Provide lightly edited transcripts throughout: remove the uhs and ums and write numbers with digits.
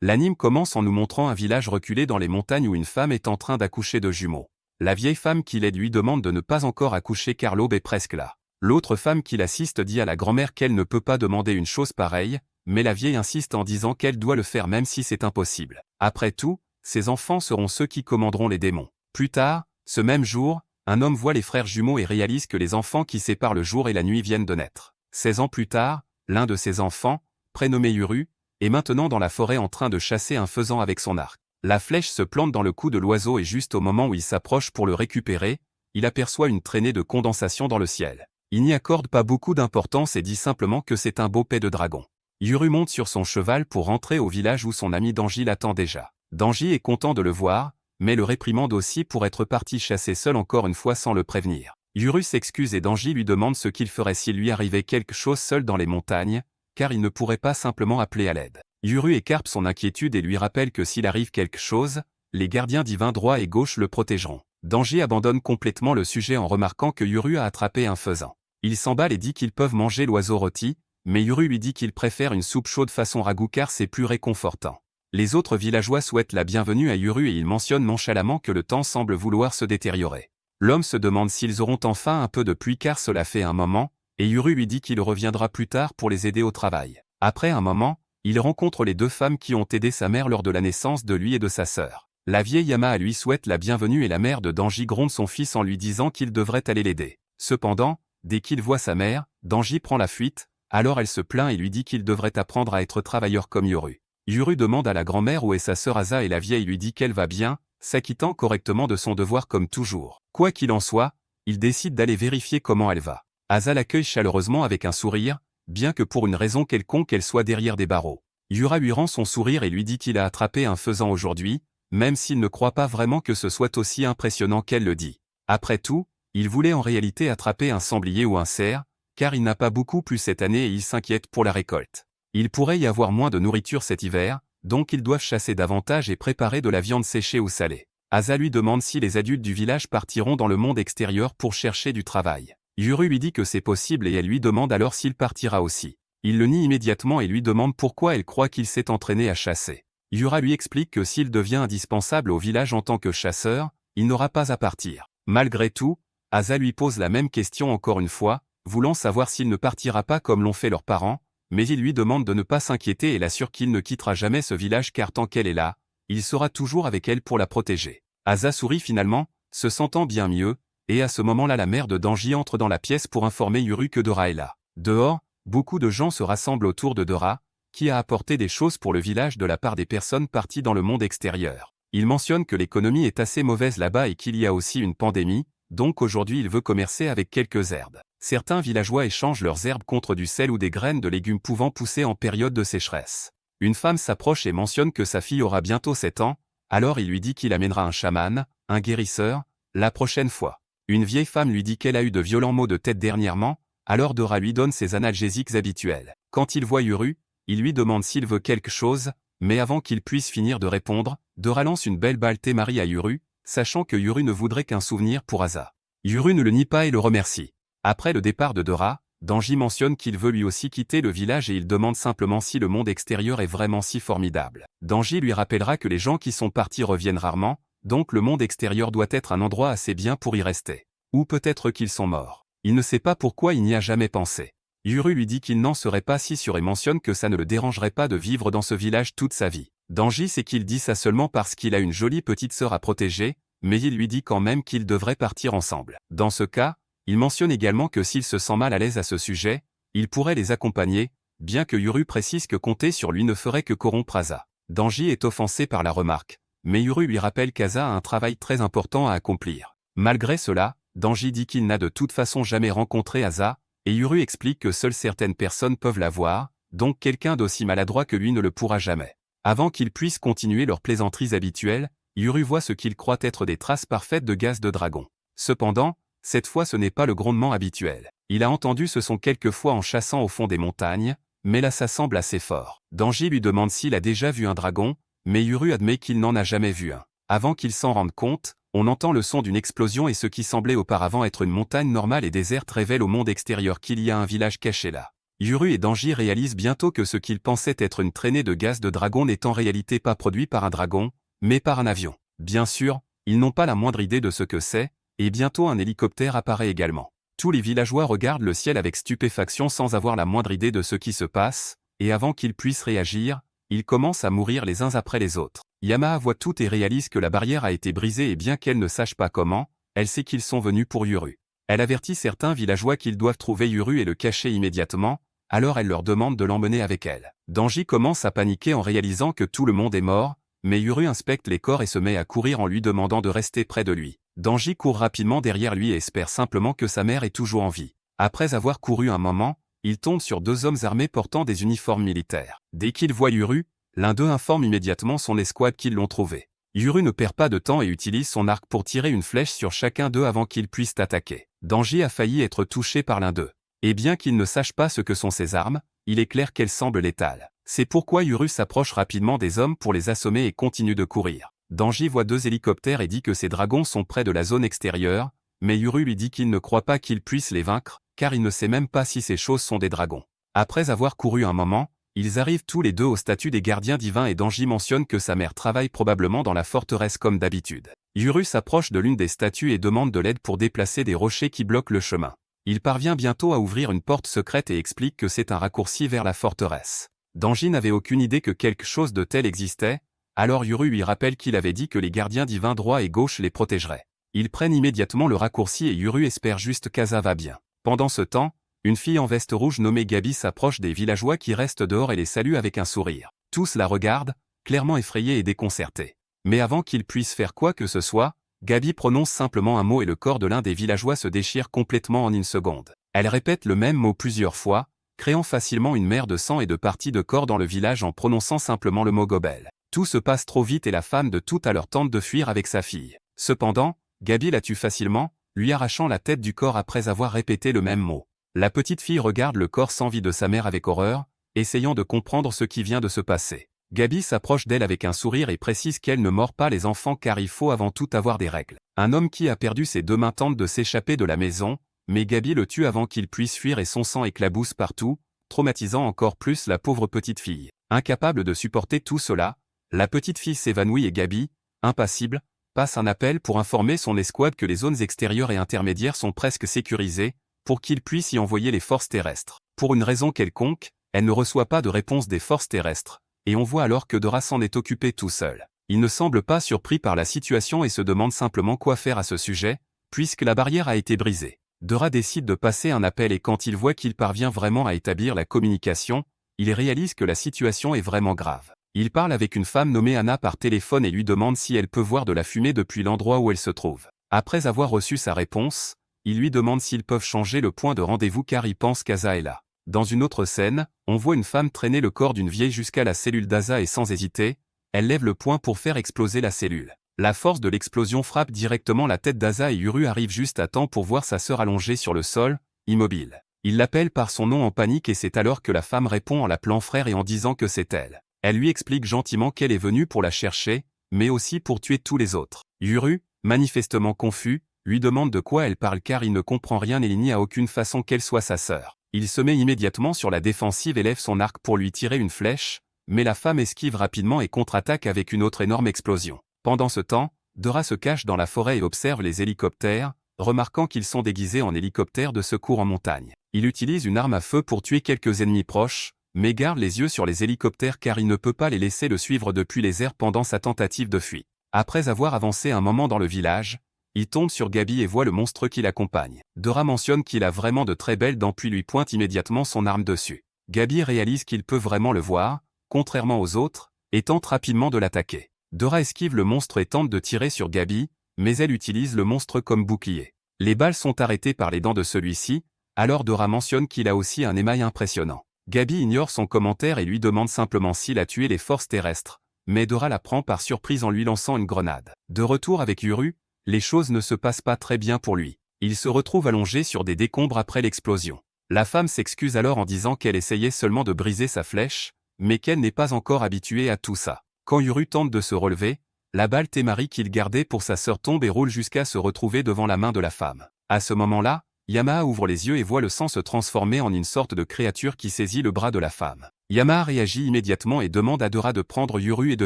L'anime commence en nous montrant un village reculé dans les montagnes où une femme est en train d'accoucher de jumeaux. La vieille femme qui l'aide lui demande de ne pas encore accoucher car l'aube est presque là. L'autre femme qui l'assiste dit à la grand-mère qu'elle ne peut pas demander une chose pareille, mais la vieille insiste en disant qu'elle doit le faire même si c'est impossible. Après tout, ses enfants seront ceux qui commanderont les démons. Plus tard, ce même jour, un homme voit les frères jumeaux et réalise que les enfants qui séparent le jour et la nuit viennent de naître. 16 ans plus tard, l'un de ses enfants, prénommé Uru, est maintenant dans la forêt en train de chasser un faisan avec son arc. La flèche se plante dans le cou de l'oiseau et juste au moment où il s'approche pour le récupérer, il aperçoit une traînée de condensation dans le ciel. Il n'y accorde pas beaucoup d'importance et dit simplement que c'est un beau paix de dragon. Uru monte sur son cheval pour rentrer au village où son ami Danji l'attend déjà. Danji est content de le voir, mais le réprimande aussi pour être parti chasser seul encore une fois sans le prévenir. Uru s'excuse et Danji lui demande ce qu'il ferait s'il lui arrivait quelque chose seul dans les montagnes, car il ne pourrait pas simplement appeler à l'aide. Uru écarpe son inquiétude et lui rappelle que s'il arrive quelque chose, les gardiens divins droit et gauche le protégeront. Danji abandonne complètement le sujet en remarquant que Uru a attrapé un faisan. Il s'emballe et dit qu'ils peuvent manger l'oiseau rôti, mais Uru lui dit qu'il préfère une soupe chaude façon ragoût car c'est plus réconfortant. Les autres villageois souhaitent la bienvenue à Uru et ils mentionnent nonchalamment que le temps semble vouloir se détériorer. L'homme se demande s'ils auront enfin un peu de pluie car cela fait un moment, et Uru lui dit qu'il reviendra plus tard pour les aider au travail. Après un moment, il rencontre les deux femmes qui ont aidé sa mère lors de la naissance de lui et de sa sœur. La vieille Yama lui souhaite la bienvenue et la mère de Danji gronde son fils en lui disant qu'il devrait aller l'aider. Cependant, dès qu'il voit sa mère, Danji prend la fuite, alors elle se plaint et lui dit qu'il devrait apprendre à être travailleur comme Uru. Uru demande à la grand-mère où est sa sœur Asa et la vieille lui dit qu'elle va bien, s'acquittant correctement de son devoir comme toujours. Quoi qu'il en soit, il décide d'aller vérifier comment elle va. Asa l'accueille chaleureusement avec un sourire, bien que pour une raison quelconque elle soit derrière des barreaux. Yura lui rend son sourire et lui dit qu'il a attrapé un faisan aujourd'hui, même s'il ne croit pas vraiment que ce soit aussi impressionnant qu'elle le dit. Après tout, il voulait en réalité attraper un sanglier ou un cerf, car il n'a pas beaucoup plu cette année et il s'inquiète pour la récolte. Il pourrait y avoir moins de nourriture cet hiver, donc ils doivent chasser davantage et préparer de la viande séchée ou salée. Asa lui demande si les adultes du village partiront dans le monde extérieur pour chercher du travail. Yuru lui dit que c'est possible et elle lui demande alors s'il partira aussi. Il le nie immédiatement et lui demande pourquoi elle croit qu'il s'est entraîné à chasser. Yura lui explique que s'il devient indispensable au village en tant que chasseur, il n'aura pas à partir. Malgré tout, Asa lui pose la même question encore une fois, voulant savoir s'il ne partira pas comme l'ont fait leurs parents, mais il lui demande de ne pas s'inquiéter et l'assure qu'il ne quittera jamais ce village car tant qu'elle est là, il sera toujours avec elle pour la protéger. Asa sourit finalement, se sentant bien mieux, et à ce moment-là la mère de Danji entre dans la pièce pour informer Yuru que Dora est là. Dehors, beaucoup de gens se rassemblent autour de Dora, qui a apporté des choses pour le village de la part des personnes parties dans le monde extérieur. Il mentionne que l'économie est assez mauvaise là-bas et qu'il y a aussi une pandémie, donc aujourd'hui il veut commercer avec quelques herbes. Certains villageois échangent leurs herbes contre du sel ou des graines de légumes pouvant pousser en période de sécheresse. Une femme s'approche et mentionne que sa fille aura bientôt 7 ans, alors il lui dit qu'il amènera un chaman, un guérisseur, la prochaine fois. Une vieille femme lui dit qu'elle a eu de violents maux de tête dernièrement, alors Dora lui donne ses analgésiques habituels. Quand il voit Yuru, il lui demande s'il veut quelque chose, mais avant qu'il puisse finir de répondre, Dora lance une belle balle Temari à Yuru, sachant que Yuru ne voudrait qu'un souvenir pour Asa. Yuru ne le nie pas et le remercie. Après le départ de Dora, Danji mentionne qu'il veut lui aussi quitter le village et il demande simplement si le monde extérieur est vraiment si formidable. Danji lui rappellera que les gens qui sont partis reviennent rarement, donc le monde extérieur doit être un endroit assez bien pour y rester. Ou peut-être qu'ils sont morts. Il ne sait pas pourquoi il n'y a jamais pensé. Yuru lui dit qu'il n'en serait pas si sûr et mentionne que ça ne le dérangerait pas de vivre dans ce village toute sa vie. Danji sait qu'il dit ça seulement parce qu'il a une jolie petite sœur à protéger, mais il lui dit quand même qu'ils devraient partir ensemble. Dans ce cas, il mentionne également que s'il se sent mal à l'aise à ce sujet, il pourrait les accompagner, bien que Yuru précise que compter sur lui ne ferait que corrompre Asa. Danji est offensé par la remarque, mais Yuru lui rappelle qu'Asa a un travail très important à accomplir. Malgré cela, Danji dit qu'il n'a de toute façon jamais rencontré Asa, et Yuru explique que seules certaines personnes peuvent la voir, donc quelqu'un d'aussi maladroit que lui ne le pourra jamais. Avant qu'ils puissent continuer leurs plaisanteries habituelles, Yuru voit ce qu'il croit être des traces parfaites de gaz de dragon. Cependant, cette fois ce n'est pas le grondement habituel. Il a entendu ce son quelques fois en chassant au fond des montagnes, mais là ça semble assez fort. Danji lui demande s'il a déjà vu un dragon, mais Yuru admet qu'il n'en a jamais vu un. Avant qu'il s'en rende compte, on entend le son d'une explosion et ce qui semblait auparavant être une montagne normale et déserte révèle au monde extérieur qu'il y a un village caché là. Yuru et Danji réalisent bientôt que ce qu'ils pensaient être une traînée de gaz de dragon n'est en réalité pas produit par un dragon, mais par un avion. Bien sûr, ils n'ont pas la moindre idée de ce que c'est, et bientôt un hélicoptère apparaît également. Tous les villageois regardent le ciel avec stupéfaction sans avoir la moindre idée de ce qui se passe, et avant qu'ils puissent réagir, ils commencent à mourir les uns après les autres. Yamaha voit tout et réalise que la barrière a été brisée et bien qu'elle ne sache pas comment, elle sait qu'ils sont venus pour Yuru. Elle avertit certains villageois qu'ils doivent trouver Yuru et le cacher immédiatement, alors elle leur demande de l'emmener avec elle. Danji commence à paniquer en réalisant que tout le monde est mort, mais Yuru inspecte les corps et se met à courir en lui demandant de rester près de lui. Danji court rapidement derrière lui et espère simplement que sa mère est toujours en vie. Après avoir couru un moment, il tombe sur deux hommes armés portant des uniformes militaires. Dès qu'ils voient Yuru, l'un d'eux informe immédiatement son escouade qu'ils l'ont trouvé. Yuru ne perd pas de temps et utilise son arc pour tirer une flèche sur chacun d'eux avant qu'ils puissent attaquer. Danji a failli être touché par l'un d'eux. Et bien qu'il ne sache pas ce que sont ces armes, il est clair qu'elles semblent létales. C'est pourquoi Yuru s'approche rapidement des hommes pour les assommer et continue de courir. Danji voit deux hélicoptères et dit que ces dragons sont près de la zone extérieure, mais Yuru lui dit qu'il ne croit pas qu'il puisse les vaincre, car il ne sait même pas si ces choses sont des dragons. Après avoir couru un moment, ils arrivent tous les deux au statut des gardiens divins et Danji mentionne que sa mère travaille probablement dans la forteresse comme d'habitude. Yuru s'approche de l'une des statues et demande de l'aide pour déplacer des rochers qui bloquent le chemin. Il parvient bientôt à ouvrir une porte secrète et explique que c'est un raccourci vers la forteresse. Danji n'avait aucune idée que quelque chose de tel existait, alors Yuru lui rappelle qu'il avait dit que les gardiens divins droit et gauche les protégeraient. Ils prennent immédiatement le raccourci et Yuru espère juste qu'Asa va bien. Pendant ce temps, une fille en veste rouge nommée Gabi s'approche des villageois qui restent dehors et les salue avec un sourire. Tous la regardent, clairement effrayés et déconcertés. Mais avant qu'ils puissent faire quoi que ce soit, Gabi prononce simplement un mot et le corps de l'un des villageois se déchire complètement en une seconde. Elle répète le même mot plusieurs fois, créant facilement une mer de sang et de parties de corps dans le village en prononçant simplement le mot Gobel. Tout se passe trop vite et la femme de tout à leur tente de fuir avec sa fille. Cependant, Gabi la tue facilement, lui arrachant la tête du corps après avoir répété le même mot. La petite fille regarde le corps sans vie de sa mère avec horreur, essayant de comprendre ce qui vient de se passer. Gabi s'approche d'elle avec un sourire et précise qu'elle ne mord pas les enfants car il faut avant tout avoir des règles. Un homme qui a perdu ses deux mains tente de s'échapper de la maison, mais Gabi le tue avant qu'il puisse fuir et son sang éclabousse partout, traumatisant encore plus la pauvre petite fille. Incapable de supporter tout cela, la petite fille s'évanouit et Gabi, impassible, passe un appel pour informer son escouade que les zones extérieures et intermédiaires sont presque sécurisées, pour qu'il puisse y envoyer les forces terrestres. Pour une raison quelconque, elle ne reçoit pas de réponse des forces terrestres, et on voit alors que Dora s'en est occupé tout seul. Il ne semble pas surpris par la situation et se demande simplement quoi faire à ce sujet, puisque la barrière a été brisée. Dora décide de passer un appel et quand il voit qu'il parvient vraiment à établir la communication, il réalise que la situation est vraiment grave. Il parle avec une femme nommée Anna par téléphone et lui demande si elle peut voir de la fumée depuis l'endroit où elle se trouve. Après avoir reçu sa réponse, il lui demande s'ils peuvent changer le point de rendez-vous car il pense qu'Asa est là. Dans une autre scène, on voit une femme traîner le corps d'une vieille jusqu'à la cellule d'Asa et sans hésiter, elle lève le poing pour faire exploser la cellule. La force de l'explosion frappe directement la tête d'Asa et Yuru arrive juste à temps pour voir sa sœur allongée sur le sol, immobile. Il l'appelle par son nom en panique et c'est alors que la femme répond en l'appelant frère et en disant que c'est elle. Elle lui explique gentiment qu'elle est venue pour la chercher, mais aussi pour tuer tous les autres. Yuru, manifestement confus, lui demande de quoi elle parle car il ne comprend rien et il n'y a aucune façon qu'elle soit sa sœur. Il se met immédiatement sur la défensive et lève son arc pour lui tirer une flèche, mais la femme esquive rapidement et contre-attaque avec une autre énorme explosion. Pendant ce temps, Dora se cache dans la forêt et observe les hélicoptères, remarquant qu'ils sont déguisés en hélicoptères de secours en montagne. Il utilise une arme à feu pour tuer quelques ennemis proches, mais garde les yeux sur les hélicoptères car il ne peut pas les laisser le suivre depuis les airs pendant sa tentative de fuite. Après avoir avancé un moment dans le village, il tombe sur Gabi et voit le monstre qui l'accompagne. Dora mentionne qu'il a vraiment de très belles dents puis lui pointe immédiatement son arme dessus. Gabi réalise qu'il peut vraiment le voir, contrairement aux autres, et tente rapidement de l'attaquer. Dora esquive le monstre et tente de tirer sur Gabi, mais elle utilise le monstre comme bouclier. Les balles sont arrêtées par les dents de celui-ci, alors Dora mentionne qu'il a aussi un émail impressionnant. Gabi ignore son commentaire et lui demande simplement s'il a tué les forces terrestres, mais Dora la prend par surprise en lui lançant une grenade. De retour avec Yuru, les choses ne se passent pas très bien pour lui. Il se retrouve allongé sur des décombres après l'explosion. La femme s'excuse alors en disant qu'elle essayait seulement de briser sa flèche, mais qu'elle n'est pas encore habituée à tout ça. Quand Yuru tente de se relever, la balle Temari qu'il gardait pour sa sœur tombe et roule jusqu'à se retrouver devant la main de la femme. À ce moment-là, Yamaha ouvre les yeux et voit le sang se transformer en une sorte de créature qui saisit le bras de la femme. Yamaha réagit immédiatement et demande à Dora de prendre Yuru et de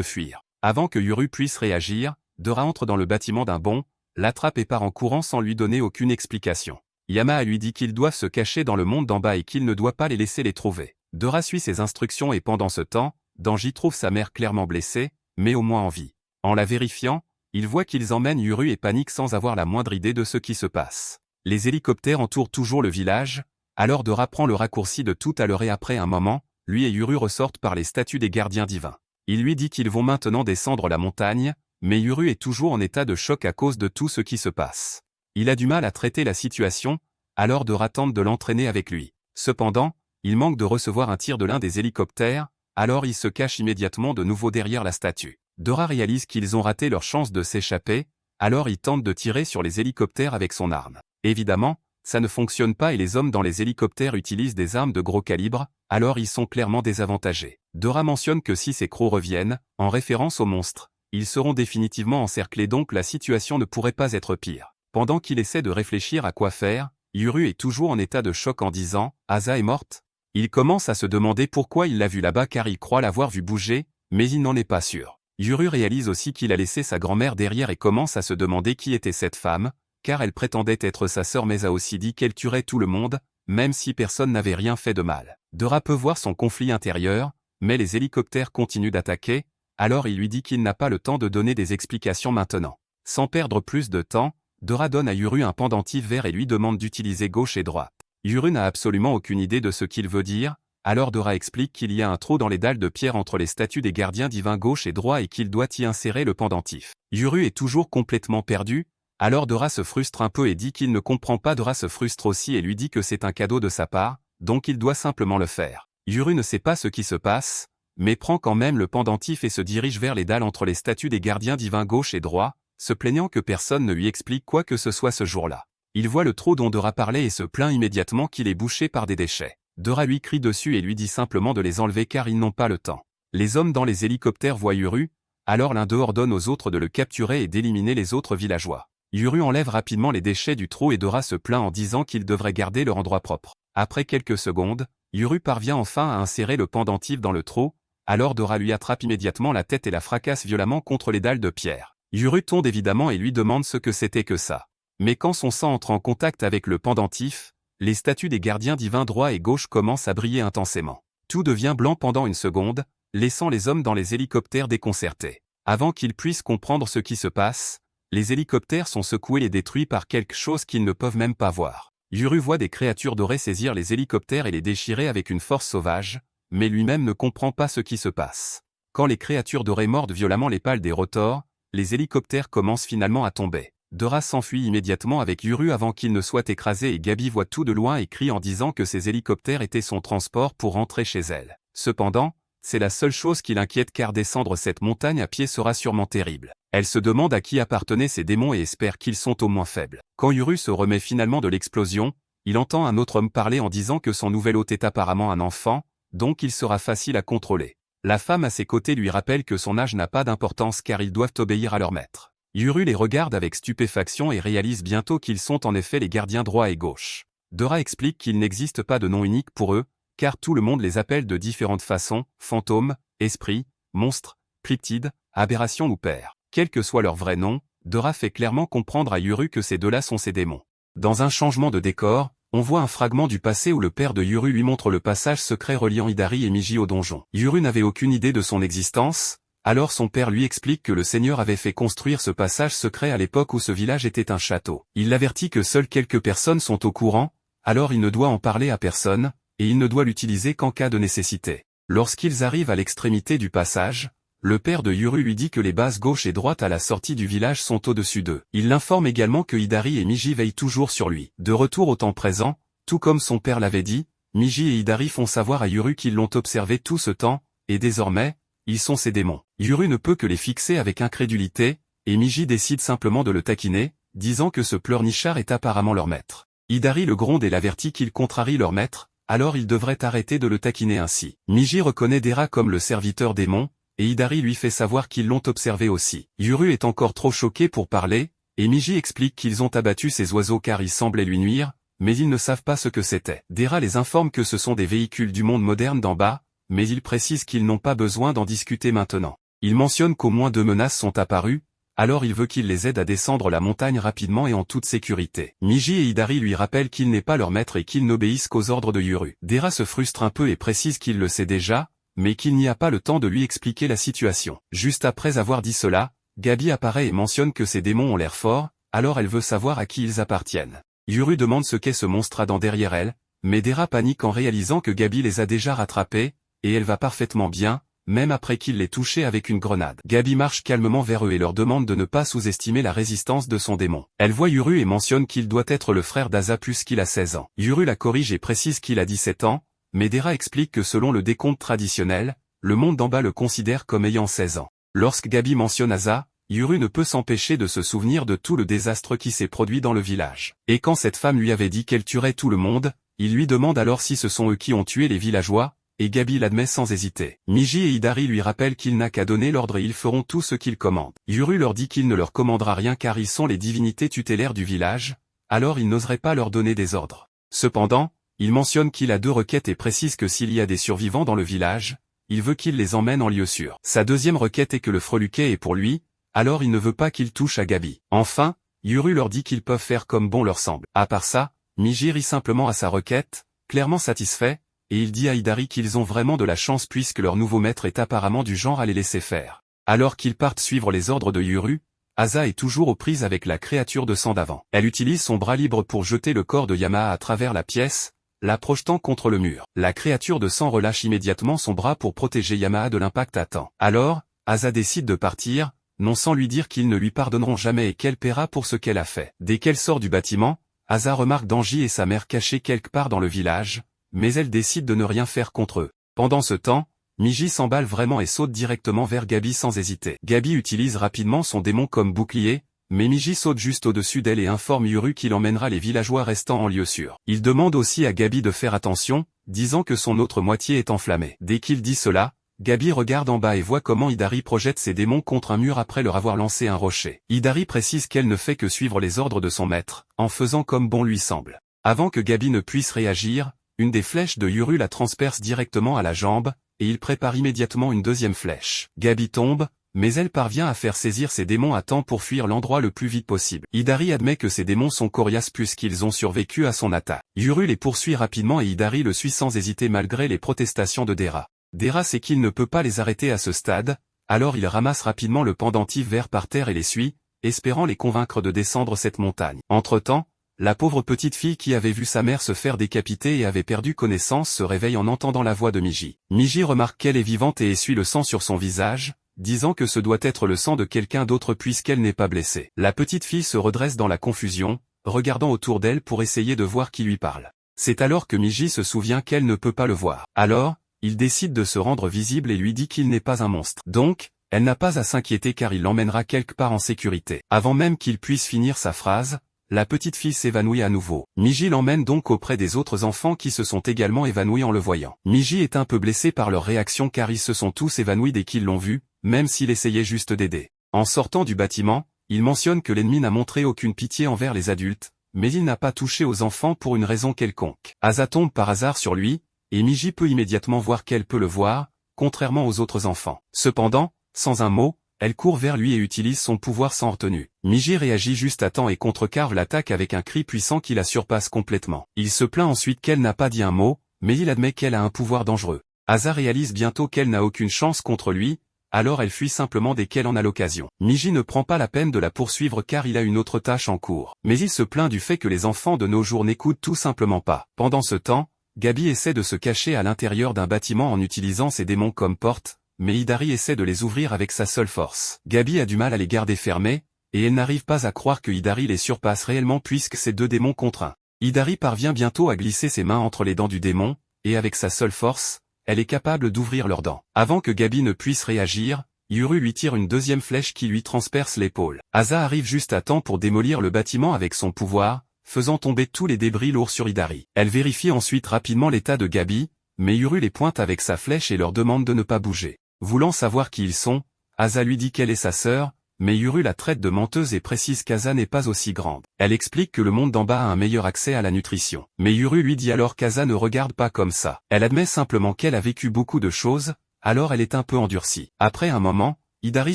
fuir. Avant que Yuru puisse réagir, Dora entre dans le bâtiment d'un bond, l'attrape et part en courant sans lui donner aucune explication. Yamaha lui dit qu'ils doivent se cacher dans le monde d'en bas et qu'il ne doit pas les laisser les trouver. Dora suit ses instructions et pendant ce temps, Danji trouve sa mère clairement blessée, mais au moins en vie. En la vérifiant, il voit qu'ils emmènent Yuru et panique sans avoir la moindre idée de ce qui se passe. Les hélicoptères entourent toujours le village, alors Dora prend le raccourci de tout à l'heure et après un moment, lui et Yuru ressortent par les statues des gardiens divins. Il lui dit qu'ils vont maintenant descendre la montagne, mais Yuru est toujours en état de choc à cause de tout ce qui se passe. Il a du mal à traiter la situation, alors Dora tente de l'entraîner avec lui. Cependant, il manque de recevoir un tir de l'un des hélicoptères, alors il se cache immédiatement de nouveau derrière la statue. Dora réalise qu'ils ont raté leur chance de s'échapper, alors il tente de tirer sur les hélicoptères avec son arme. Évidemment, ça ne fonctionne pas et les hommes dans les hélicoptères utilisent des armes de gros calibre, alors ils sont clairement désavantagés. Dora mentionne que si ces crocs reviennent, en référence aux monstres, ils seront définitivement encerclés donc la situation ne pourrait pas être pire. Pendant qu'il essaie de réfléchir à quoi faire, Yuru est toujours en état de choc en disant « Asa est morte ?» Il commence à se demander pourquoi il l'a vue là-bas car il croit l'avoir vue bouger, mais il n'en est pas sûr. Yuru réalise aussi qu'il a laissé sa grand-mère derrière et commence à se demander qui était cette femme, car elle prétendait être sa sœur mais a aussi dit qu'elle tuerait tout le monde, même si personne n'avait rien fait de mal. Dora peut voir son conflit intérieur, mais les hélicoptères continuent d'attaquer, alors il lui dit qu'il n'a pas le temps de donner des explications maintenant. Sans perdre plus de temps, Dora donne à Yuru un pendentif vert et lui demande d'utiliser gauche et droite. Yuru n'a absolument aucune idée de ce qu'il veut dire, alors Dora explique qu'il y a un trou dans les dalles de pierre entre les statues des gardiens divins gauche et droit et qu'il doit y insérer le pendentif. Yuru est toujours complètement perdu, alors Dora se frustre un peu et dit qu'il ne comprend pas. Dora se frustre aussi et lui dit que c'est un cadeau de sa part, donc il doit simplement le faire. Yuru ne sait pas ce qui se passe, mais prend quand même le pendentif et se dirige vers les dalles entre les statues des gardiens divins gauche et droit, se plaignant que personne ne lui explique quoi que ce soit ce jour-là. Il voit le trou dont Dora parlait et se plaint immédiatement qu'il est bouché par des déchets. Dora lui crie dessus et lui dit simplement de les enlever car ils n'ont pas le temps. Les hommes dans les hélicoptères voient Yuru, alors l'un d'eux ordonne aux autres de le capturer et d'éliminer les autres villageois. Yuru enlève rapidement les déchets du trou et Dora se plaint en disant qu'ils devraient garder leur endroit propre. Après quelques secondes, Yuru parvient enfin à insérer le pendentif dans le trou, alors Dora lui attrape immédiatement la tête et la fracasse violemment contre les dalles de pierre. Yuru tombe évidemment et lui demande ce que c'était que ça. Mais quand son sang entre en contact avec le pendentif, les statues des gardiens divins droit et gauche commencent à briller intensément. Tout devient blanc pendant une seconde, laissant les hommes dans les hélicoptères déconcertés. Avant qu'ils puissent comprendre ce qui se passe, les hélicoptères sont secoués et détruits par quelque chose qu'ils ne peuvent même pas voir. Yuru voit des créatures dorées saisir les hélicoptères et les déchirer avec une force sauvage, mais lui-même ne comprend pas ce qui se passe. Quand les créatures dorées mordent violemment les pales des rotors, les hélicoptères commencent finalement à tomber. Dora s'enfuit immédiatement avec Yuru avant qu'il ne soit écrasé et Gabi voit tout de loin et crie en disant que ces hélicoptères étaient son transport pour rentrer chez elle. Cependant, c'est la seule chose qui l'inquiète car descendre cette montagne à pied sera sûrement terrible. Elle se demande à qui appartenaient ces démons et espère qu'ils sont au moins faibles. Quand Yuru se remet finalement de l'explosion, il entend un autre homme parler en disant que son nouvel hôte est apparemment un enfant, donc il sera facile à contrôler. La femme à ses côtés lui rappelle que son âge n'a pas d'importance car ils doivent obéir à leur maître. Yuru les regarde avec stupéfaction et réalise bientôt qu'ils sont en effet les gardiens droit et gauche. Dora explique qu'il n'existe pas de nom unique pour eux, car tout le monde les appelle de différentes façons, fantômes, esprits, monstres, cryptides, aberrations ou pères. Quel que soit leur vrai nom, Dora fait clairement comprendre à Yuru que ces deux-là sont ses démons. Dans un changement de décor, on voit un fragment du passé où le père de Yuru lui montre le passage secret reliant Hidari et Miji au donjon. Yuru n'avait aucune idée de son existence, alors son père lui explique que le seigneur avait fait construire ce passage secret à l'époque où ce village était un château. Il l'avertit que seules quelques personnes sont au courant, alors il ne doit en parler à personne, et il ne doit l'utiliser qu'en cas de nécessité. Lorsqu'ils arrivent à l'extrémité du passage, le père de Yuru lui dit que les bases gauche et droite à la sortie du village sont au-dessus d'eux. Il l'informe également que Hidari et Miji veillent toujours sur lui. De retour au temps présent, tout comme son père l'avait dit, Miji et Hidari font savoir à Yuru qu'ils l'ont observé tout ce temps, et désormais, ils sont ses démons. Yuru ne peut que les fixer avec incrédulité, et Miji décide simplement de le taquiner, disant que ce pleurnichard est apparemment leur maître. Hidari le gronde et l'avertit qu'il contrarie leur maître, alors il devrait arrêter de le taquiner ainsi. Miji reconnaît Dera comme le serviteur démon, et Hidari lui fait savoir qu'ils l'ont observé aussi. Yuru est encore trop choqué pour parler, et Miji explique qu'ils ont abattu ces oiseaux car ils semblaient lui nuire, mais ils ne savent pas ce que c'était. Dera les informe que ce sont des véhicules du monde moderne d'en bas, mais il précise qu'ils n'ont pas besoin d'en discuter maintenant. Il mentionne qu'au moins 2 menaces sont apparues, alors il veut qu'il les aide à descendre la montagne rapidement et en toute sécurité. Miji et Hidari lui rappellent qu'il n'est pas leur maître et qu'ils n'obéissent qu'aux ordres de Yuru. Dera se frustre un peu et précise qu'il le sait déjà, mais qu'il n'y a pas le temps de lui expliquer la situation. Juste après avoir dit cela, Gabi apparaît et mentionne que ces démons ont l'air forts, alors elle veut savoir à qui ils appartiennent. Yuru demande ce qu'est ce monstre Adam derrière elle, mais Dera panique en réalisant que Gabi les a déjà rattrapés, et elle va parfaitement bien, même après qu'il l'ait touché avec une grenade. Gabi marche calmement vers eux et leur demande de ne pas sous-estimer la résistance de son démon. Elle voit Yuru et mentionne qu'il doit être le frère d'Asa puisqu'il a 16 ans. Yuru la corrige et précise qu'il a 17 ans, mais Dera explique que selon le décompte traditionnel, le monde d'en bas le considère comme ayant 16 ans. Lorsque Gabi mentionne Asa, Yuru ne peut s'empêcher de se souvenir de tout le désastre qui s'est produit dans le village. Et quand cette femme lui avait dit qu'elle tuerait tout le monde, il lui demande alors si ce sont eux qui ont tué les villageois, et Gabi l'admet sans hésiter. Miji et Hidari lui rappellent qu'il n'a qu'à donner l'ordre et ils feront tout ce qu'il commande. Yuru leur dit qu'il ne leur commandera rien car ils sont les divinités tutélaires du village, alors il n'oserait pas leur donner des ordres. Cependant, il mentionne qu'il a 2 requêtes et précise que s'il y a des survivants dans le village, il veut qu'il les emmène en lieu sûr. Sa deuxième requête est que le freluquet est pour lui, alors il ne veut pas qu'il touche à Gabi. Enfin, Yuru leur dit qu'ils peuvent faire comme bon leur semble. À part ça, Miji rit simplement à sa requête, clairement satisfait, et il dit à Hidari qu'ils ont vraiment de la chance puisque leur nouveau maître est apparemment du genre à les laisser faire. Alors qu'ils partent suivre les ordres de Yuru, Asa est toujours aux prises avec la créature de sang d'avant. Elle utilise son bras libre pour jeter le corps de Yamaha à travers la pièce, la projetant contre le mur. La créature de sang relâche immédiatement son bras pour protéger Yamaha de l'impact à temps. Alors, Asa décide de partir, non sans lui dire qu'ils ne lui pardonneront jamais et qu'elle paiera pour ce qu'elle a fait. Dès qu'elle sort du bâtiment, Asa remarque Danji et sa mère cachés quelque part dans le village, mais elle décide de ne rien faire contre eux. Pendant ce temps, Miji s'emballe vraiment et saute directement vers Gabi sans hésiter. Gabi utilise rapidement son démon comme bouclier, mais Miji saute juste au-dessus d'elle et informe Yuru qu'il emmènera les villageois restants en lieu sûr. Il demande aussi à Gabi de faire attention, disant que son autre moitié est enflammée. Dès qu'il dit cela, Gabi regarde en bas et voit comment Hidari projette ses démons contre un mur après leur avoir lancé un rocher. Hidari précise qu'elle ne fait que suivre les ordres de son maître, en faisant comme bon lui semble. Avant que Gabi ne puisse réagir, une des flèches de Yuru la transperce directement à la jambe, et il prépare immédiatement une deuxième flèche. Gabi tombe, mais elle parvient à faire saisir ses démons à temps pour fuir l'endroit le plus vite possible. Hidari admet que ses démons sont coriaces puisqu'ils ont survécu à son attaque. Yuru les poursuit rapidement et Hidari le suit sans hésiter malgré les protestations de Dera. Dera sait qu'il ne peut pas les arrêter à ce stade, alors il ramasse rapidement le pendentif vert par terre et les suit, espérant les convaincre de descendre cette montagne. Entre-temps, la pauvre petite fille qui avait vu sa mère se faire décapiter et avait perdu connaissance se réveille en entendant la voix de Miji. Miji remarque qu'elle est vivante et essuie le sang sur son visage, disant que ce doit être le sang de quelqu'un d'autre puisqu'elle n'est pas blessée. La petite fille se redresse dans la confusion, regardant autour d'elle pour essayer de voir qui lui parle. C'est alors que Miji se souvient qu'elle ne peut pas le voir. Alors, il décide de se rendre visible et lui dit qu'il n'est pas un monstre. Donc, elle n'a pas à s'inquiéter car il l'emmènera quelque part en sécurité. Avant même qu'il puisse finir sa phrase, la petite fille s'évanouit à nouveau. Miji l'emmène donc auprès des autres enfants qui se sont également évanouis en le voyant. Miji est un peu blessé par leur réaction car ils se sont tous évanouis dès qu'ils l'ont vu, même s'il essayait juste d'aider. En sortant du bâtiment, il mentionne que l'ennemi n'a montré aucune pitié envers les adultes, mais il n'a pas touché aux enfants pour une raison quelconque. Asa tombe par hasard sur lui, et Miji peut immédiatement voir qu'elle peut le voir, contrairement aux autres enfants. Cependant, sans un mot, elle court vers lui et utilise son pouvoir sans retenue. Miji réagit juste à temps et contrecarre l'attaque avec un cri puissant qui la surpasse complètement. Il se plaint ensuite qu'elle n'a pas dit un mot, mais il admet qu'elle a un pouvoir dangereux. Asa réalise bientôt qu'elle n'a aucune chance contre lui, alors elle fuit simplement dès qu'elle en a l'occasion. Miji ne prend pas la peine de la poursuivre car il a une autre tâche en cours. Mais il se plaint du fait que les enfants de nos jours n'écoutent tout simplement pas. Pendant ce temps, Gabi essaie de se cacher à l'intérieur d'un bâtiment en utilisant ses démons comme porte, mais Hidari essaie de les ouvrir avec sa seule force. Gabi a du mal à les garder fermés, et elle n'arrive pas à croire que Hidari les surpasse réellement puisque c'est 2 démons contre 1. Hidari parvient bientôt à glisser ses mains entre les dents du démon, et avec sa seule force, elle est capable d'ouvrir leurs dents. Avant que Gabi ne puisse réagir, Yuru lui tire une deuxième flèche qui lui transperce l'épaule. Asa arrive juste à temps pour démolir le bâtiment avec son pouvoir, faisant tomber tous les débris lourds sur Hidari. Elle vérifie ensuite rapidement l'état de Gabi, mais Yuru les pointe avec sa flèche et leur demande de ne pas bouger. Voulant savoir qui ils sont, Asa lui dit qu'elle est sa sœur, mais Yuru la traite de menteuse et précise qu'Asa n'est pas aussi grande. Elle explique que le monde d'en bas a un meilleur accès à la nutrition. Mais Yuru lui dit alors qu'Asa ne regarde pas comme ça. Elle admet simplement qu'elle a vécu beaucoup de choses, alors elle est un peu endurcie. Après un moment, Hidari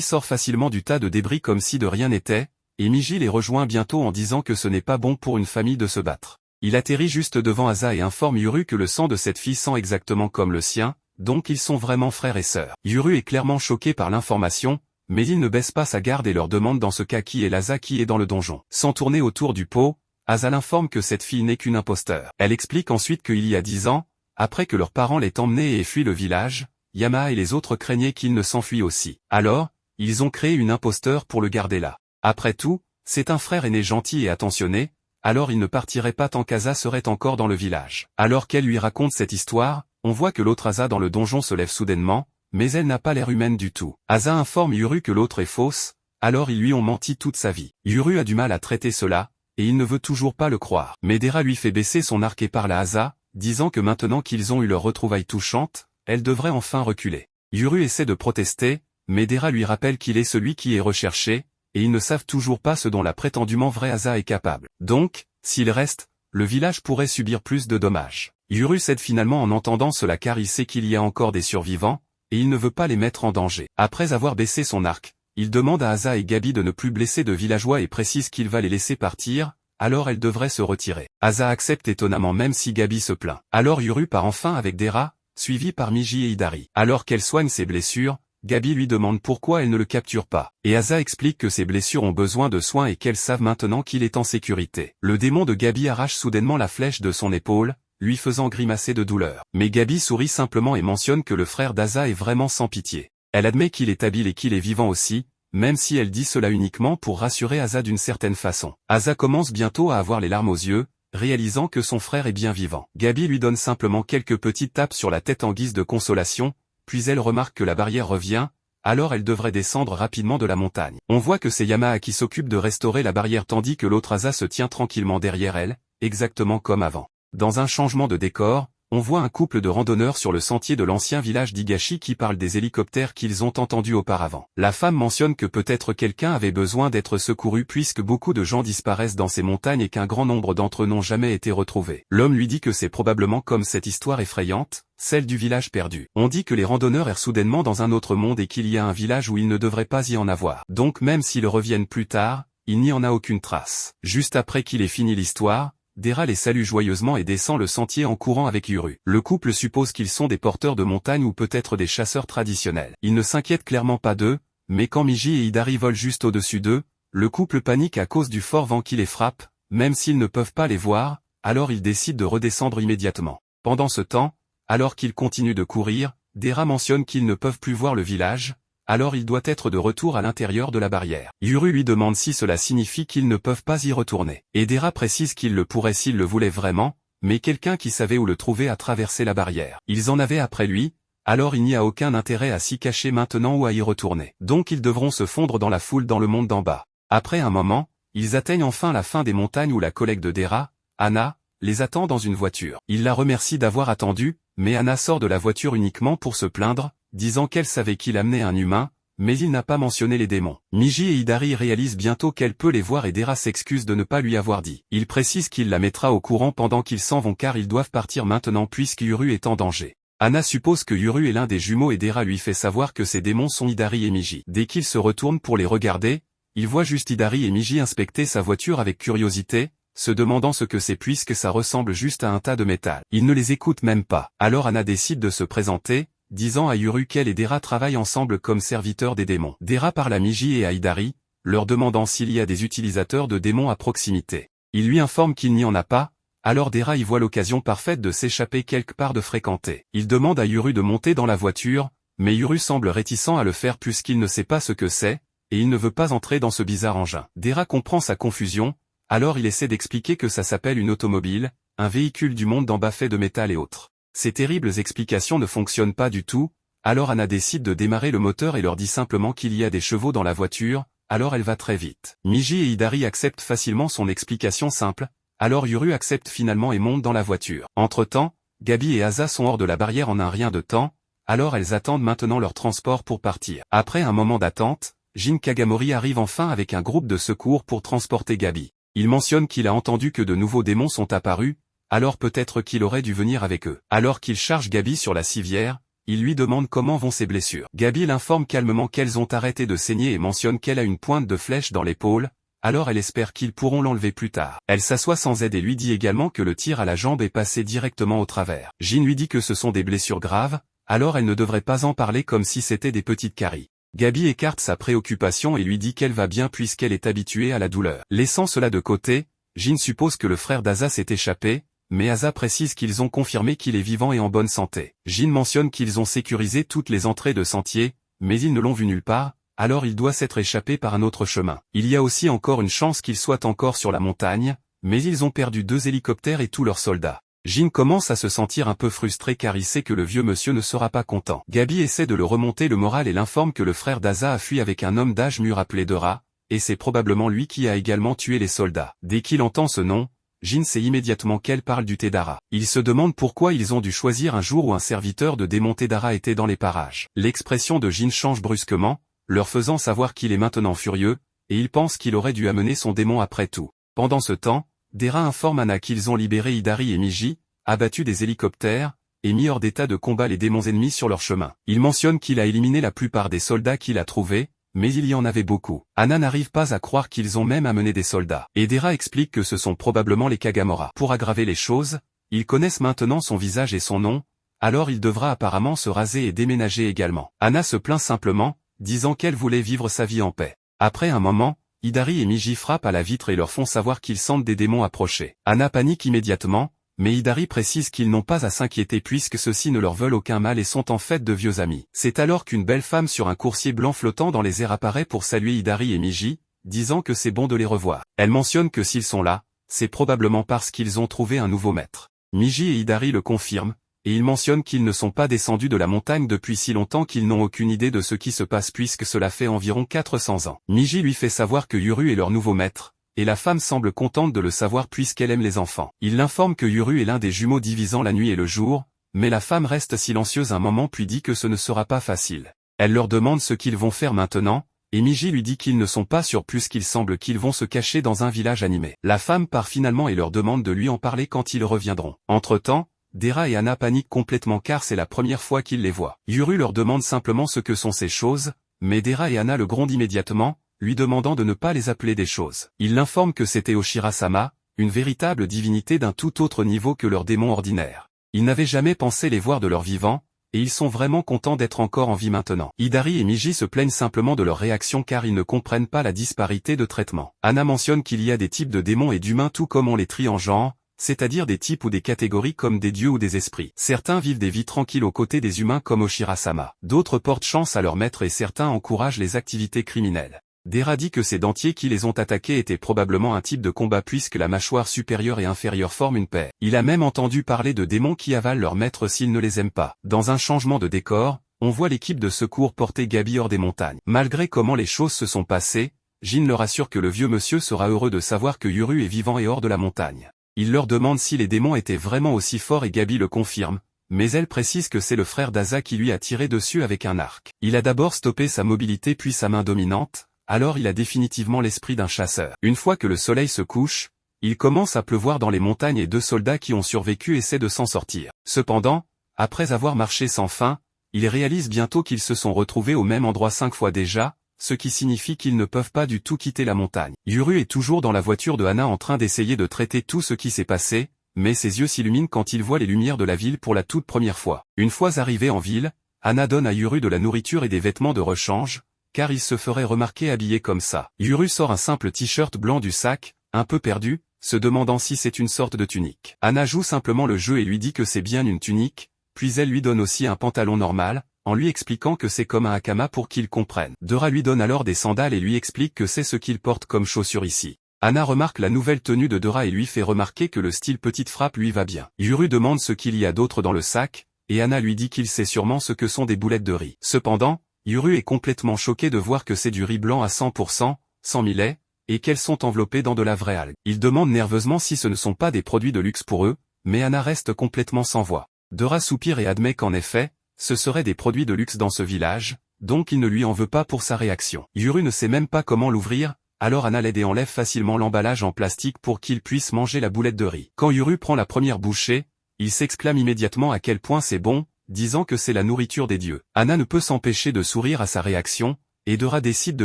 sort facilement du tas de débris comme si de rien n'était, et Miji les rejoint bientôt en disant que ce n'est pas bon pour une famille de se battre. Il atterrit juste devant Asa et informe Yuru que le sang de cette fille sent exactement comme le sien, donc ils sont vraiment frères et sœurs. Yuru est clairement choqué par l'information, mais il ne baisse pas sa garde et leur demande dans ce cas qui est l'Asa qui est dans le donjon. Sans tourner autour du pot, Asa l'informe que cette fille n'est qu'une imposteur. Elle explique ensuite qu'il y a 10 ans, après que leurs parents l'aient emmenée et fui le village, Yamaha et les autres craignaient qu'il ne s'enfuit aussi. Alors, ils ont créé une imposteur pour le garder là. Après tout, c'est un frère aîné gentil et attentionné, alors il ne partirait pas tant qu'Asa serait encore dans le village. Alors qu'elle lui raconte cette histoire, on voit que l'autre Asa dans le donjon se lève soudainement, mais elle n'a pas l'air humaine du tout. Asa informe Yuru que l'autre est fausse, alors ils lui ont menti toute sa vie. Yuru a du mal à traiter cela, et il ne veut toujours pas le croire. Mais Dera lui fait baisser son arc et parle à Asa, disant que maintenant qu'ils ont eu leur retrouvaille touchante, elle devrait enfin reculer. Yuru essaie de protester, mais Dera lui rappelle qu'il est celui qui est recherché, et ils ne savent toujours pas ce dont la prétendument vraie Asa est capable. Donc, s'il reste, le village pourrait subir plus de dommages. Yuru cède finalement en entendant cela car il sait qu'il y a encore des survivants, et il ne veut pas les mettre en danger. Après avoir baissé son arc, il demande à Asa et Gabi de ne plus blesser de villageois et précise qu'il va les laisser partir, alors elle devrait se retirer. Asa accepte étonnamment même si Gabi se plaint. Alors Yuru part enfin avec Dera, suivi par Miji et Hidari. Alors qu'elle soigne ses blessures, Gabi lui demande pourquoi elle ne le capture pas. Et Asa explique que ses blessures ont besoin de soins et qu'elles savent maintenant qu'il est en sécurité. Le démon de Gabi arrache soudainement la flèche de son épaule, lui faisant grimacer de douleur. Mais Gabi sourit simplement et mentionne que le frère d'Asa est vraiment sans pitié. Elle admet qu'il est habile et qu'il est vivant aussi, même si elle dit cela uniquement pour rassurer Asa d'une certaine façon. Asa commence bientôt à avoir les larmes aux yeux, réalisant que son frère est bien vivant. Gabi lui donne simplement quelques petites tapes sur la tête en guise de consolation, puis elle remarque que la barrière revient, alors elle devrait descendre rapidement de la montagne. On voit que c'est Yamaha qui s'occupe de restaurer la barrière tandis que l'autre Asa se tient tranquillement derrière elle, exactement comme avant. Dans un changement de décor, on voit un couple de randonneurs sur le sentier de l'ancien village d'Higashi qui parlent des hélicoptères qu'ils ont entendus auparavant. La femme mentionne que peut-être quelqu'un avait besoin d'être secouru puisque beaucoup de gens disparaissent dans ces montagnes et qu'un grand nombre d'entre eux n'ont jamais été retrouvés. L'homme lui dit que c'est probablement comme cette histoire effrayante, celle du village perdu. On dit que les randonneurs errent soudainement dans un autre monde et qu'il y a un village où il ne devrait pas y en avoir. Donc même s'ils reviennent plus tard, il n'y en a aucune trace. Juste après qu'il ait fini l'histoire, Dera les salue joyeusement et descend le sentier en courant avec Yuru. Le couple suppose qu'ils sont des porteurs de montagne ou peut-être des chasseurs traditionnels. Ils ne s'inquiètent clairement pas d'eux, mais quand Miji et Hidari volent juste au-dessus d'eux, le couple panique à cause du fort vent qui les frappe, même s'ils ne peuvent pas les voir, alors ils décident de redescendre immédiatement. Pendant ce temps, alors qu'ils continuent de courir, Dera mentionne qu'ils ne peuvent plus voir le village, alors il doit être de retour à l'intérieur de la barrière. Yuru lui demande si cela signifie qu'ils ne peuvent pas y retourner. Et Dera précise qu'ils le pourraient s'ils le voulaient vraiment, mais quelqu'un qui savait où le trouver a traversé la barrière. Ils en avaient après lui, alors il n'y a aucun intérêt à s'y cacher maintenant ou à y retourner. Donc ils devront se fondre dans la foule dans le monde d'en bas. Après un moment, ils atteignent enfin la fin des montagnes où la collègue de Dera, Anna, les attend dans une voiture. Il la remercie d'avoir attendu, mais Anna sort de la voiture uniquement pour se plaindre, disant qu'elle savait qu'il amenait un humain, mais il n'a pas mentionné les démons. Miji et Hidari réalisent bientôt qu'elle peut les voir et Dera s'excuse de ne pas lui avoir dit. Il précise qu'il la mettra au courant pendant qu'ils s'en vont car ils doivent partir maintenant puisque Yuru est en danger. Anna suppose que Yuru est l'un des jumeaux et Dera lui fait savoir que ces démons sont Hidari et Miji. Dès qu'il se retourne pour les regarder, il voit juste Hidari et Miji inspecter sa voiture avec curiosité, se demandant ce que c'est puisque ça ressemble juste à un tas de métal. Il ne les écoute même pas. Alors Anna décide de se présenter, disant à Yuru qu'elle et Dera travaillent ensemble comme serviteurs des démons. Dera parle à Miji et à Hidari, leur demandant s'il y a des utilisateurs de démons à proximité. Il lui informe qu'il n'y en a pas, alors Dera y voit l'occasion parfaite de s'échapper quelque part de fréquenter. Il demande à Yuru de monter dans la voiture, mais Yuru semble réticent à le faire puisqu'il ne sait pas ce que c'est, et il ne veut pas entrer dans ce bizarre engin. Dera comprend sa confusion, alors il essaie d'expliquer que ça s'appelle une automobile, un véhicule du monde d'en bas fait de métal et autres. Ces terribles explications ne fonctionnent pas du tout, alors Anna décide de démarrer le moteur et leur dit simplement qu'il y a des chevaux dans la voiture, alors elle va très vite. Miji et Hidari acceptent facilement son explication simple, alors Yuru accepte finalement et monte dans la voiture. Entre-temps, Gabi et Asa sont hors de la barrière en un rien de temps, alors elles attendent maintenant leur transport pour partir. Après un moment d'attente, Jin Kagamori arrive enfin avec un groupe de secours pour transporter Gabi. Il mentionne qu'il a entendu que de nouveaux démons sont apparus, alors peut-être qu'il aurait dû venir avec eux. Alors qu'il charge Gabi sur la civière, il lui demande comment vont ses blessures. Gabi l'informe calmement qu'elles ont arrêté de saigner et mentionne qu'elle a une pointe de flèche dans l'épaule, alors elle espère qu'ils pourront l'enlever plus tard. Elle s'assoit sans aide et lui dit également que le tir à la jambe est passé directement au travers. Jin lui dit que ce sont des blessures graves, alors elle ne devrait pas en parler comme si c'était des petites caries. Gabi écarte sa préoccupation et lui dit qu'elle va bien puisqu'elle est habituée à la douleur. Laissant cela de côté, Jin suppose que le frère d'Asa s'est échappé, mais Asa précise qu'ils ont confirmé qu'il est vivant et en bonne santé. Jin mentionne qu'ils ont sécurisé toutes les entrées de sentiers, mais ils ne l'ont vu nulle part, alors il doit s'être échappé par un autre chemin. Il y a aussi encore une chance qu'il soit encore sur la montagne, mais ils ont perdu 2 hélicoptères et tous leurs soldats. Jin commence à se sentir un peu frustré car il sait que le vieux monsieur ne sera pas content. Gabi essaie de le remonter le moral et l'informe que le frère d'Asa a fui avec un homme d'âge mûr appelé Dora, et c'est probablement lui qui a également tué les soldats. Dès qu'il entend ce nom, Jin sait immédiatement qu'elle parle du Tedara. Il se demande pourquoi ils ont dû choisir un jour où un serviteur de démon Tedara était dans les parages. L'expression de Jin change brusquement, leur faisant savoir qu'il est maintenant furieux, et il pense qu'il aurait dû amener son démon après tout. Pendant ce temps, Dera informe Anna qu'ils ont libéré Hidari et Miji, abattu des hélicoptères, et mis hors d'état de combat les démons ennemis sur leur chemin. Il mentionne qu'il a éliminé la plupart des soldats qu'il a trouvés, mais il y en avait beaucoup. Anna n'arrive pas à croire qu'ils ont même amené des soldats. Et Dera explique que ce sont probablement les Kagamora. Pour aggraver les choses, ils connaissent maintenant son visage et son nom, alors il devra apparemment se raser et déménager également. Anna se plaint simplement, disant qu'elle voulait vivre sa vie en paix. Après un moment, Hidari et Miji frappent à la vitre et leur font savoir qu'ils sentent des démons approcher. Anna panique immédiatement, mais Hidari précise qu'ils n'ont pas à s'inquiéter puisque ceux-ci ne leur veulent aucun mal et sont en fait de vieux amis. C'est alors qu'une belle femme sur un coursier blanc flottant dans les airs apparaît pour saluer Hidari et Miji, disant que c'est bon de les revoir. Elle mentionne que s'ils sont là, c'est probablement parce qu'ils ont trouvé un nouveau maître. Miji et Hidari le confirment, et ils mentionnent qu'ils ne sont pas descendus de la montagne depuis si longtemps qu'ils n'ont aucune idée de ce qui se passe puisque cela fait environ 400 ans. Miji lui fait savoir que Yuru est leur nouveau maître, et la femme semble contente de le savoir puisqu'elle aime les enfants. Il l'informe que Yuru est l'un des jumeaux divisant la nuit et le jour, mais la femme reste silencieuse un moment puis dit que ce ne sera pas facile. Elle leur demande ce qu'ils vont faire maintenant, et Miji lui dit qu'ils ne sont pas sûrs puisqu'il semble qu'ils vont se cacher dans un village animé. La femme part finalement et leur demande de lui en parler quand ils reviendront. Entre-temps, Dera et Anna paniquent complètement car c'est la première fois qu'ils les voient. Yuru leur demande simplement ce que sont ces choses, mais Dera et Anna le grondent immédiatement, lui demandant de ne pas les appeler des choses. Il l'informe que c'était Oshira-sama, une véritable divinité d'un tout autre niveau que leurs démons ordinaires. Ils n'avaient jamais pensé les voir de leur vivant, et ils sont vraiment contents d'être encore en vie maintenant. Hidari et Miji se plaignent simplement de leur réaction car ils ne comprennent pas la disparité de traitement. Anna mentionne qu'il y a des types de démons et d'humains tout comme on les trie en genre, c'est-à-dire des types ou des catégories comme des dieux ou des esprits. Certains vivent des vies tranquilles aux côtés des humains comme Oshira-sama. D'autres portent chance à leur maître et certains encouragent les activités criminelles. Dera dit que ces dentiers qui les ont attaqués étaient probablement un type de combat puisque la mâchoire supérieure et inférieure forment une paire. Il a même entendu parler de démons qui avalent leur maître s'ils ne les aiment pas. Dans un changement de décor, on voit l'équipe de secours porter Gabi hors des montagnes. Malgré comment les choses se sont passées, Jin leur assure que le vieux monsieur sera heureux de savoir que Yuru est vivant et hors de la montagne. Il leur demande si les démons étaient vraiment aussi forts et Gabi le confirme, mais elle précise que c'est le frère d'Asa qui lui a tiré dessus avec un arc. Il a d'abord stoppé sa mobilité puis sa main dominante, alors il a définitivement l'esprit d'un chasseur. Une fois que le soleil se couche, il commence à pleuvoir dans les montagnes et 2 soldats qui ont survécu essaient de s'en sortir. Cependant, après avoir marché sans fin, ils réalisent bientôt qu'ils se sont retrouvés au même endroit 5 fois déjà, ce qui signifie qu'ils ne peuvent pas du tout quitter la montagne. Yuru est toujours dans la voiture de Anna en train d'essayer de traiter tout ce qui s'est passé, mais ses yeux s'illuminent quand il voit les lumières de la ville pour la toute première fois. Une fois arrivés en ville, Anna donne à Yuru de la nourriture et des vêtements de rechange, car il se ferait remarquer habillé comme ça. Yuru sort un simple t-shirt blanc du sac, un peu perdu, se demandant si c'est une sorte de tunique. Anna joue simplement le jeu et lui dit que c'est bien une tunique, puis elle lui donne aussi un pantalon normal, en lui expliquant que c'est comme un hakama pour qu'il comprenne. Dora lui donne alors des sandales et lui explique que c'est ce qu'il porte comme chaussure ici. Anna remarque la nouvelle tenue de Dora et lui fait remarquer que le style petite frappe lui va bien. Yuru demande ce qu'il y a d'autre dans le sac, et Anna lui dit qu'il sait sûrement ce que sont des boulettes de riz. Cependant, Yuru est complètement choqué de voir que c'est du riz blanc à 100%, sans millet, et qu'elles sont enveloppées dans de la vraie algue. Il demande nerveusement si ce ne sont pas des produits de luxe pour eux, mais Anna reste complètement sans voix. Dora soupire et admet qu'en effet, ce seraient des produits de luxe dans ce village, donc il ne lui en veut pas pour sa réaction. Yuru ne sait même pas comment l'ouvrir, alors Anna l'aide et enlève facilement l'emballage en plastique pour qu'il puisse manger la boulette de riz. Quand Yuru prend la première bouchée, il s'exclame immédiatement à quel point c'est bon, disant que c'est la nourriture des dieux. Anna ne peut s'empêcher de sourire à sa réaction, et Dora décide de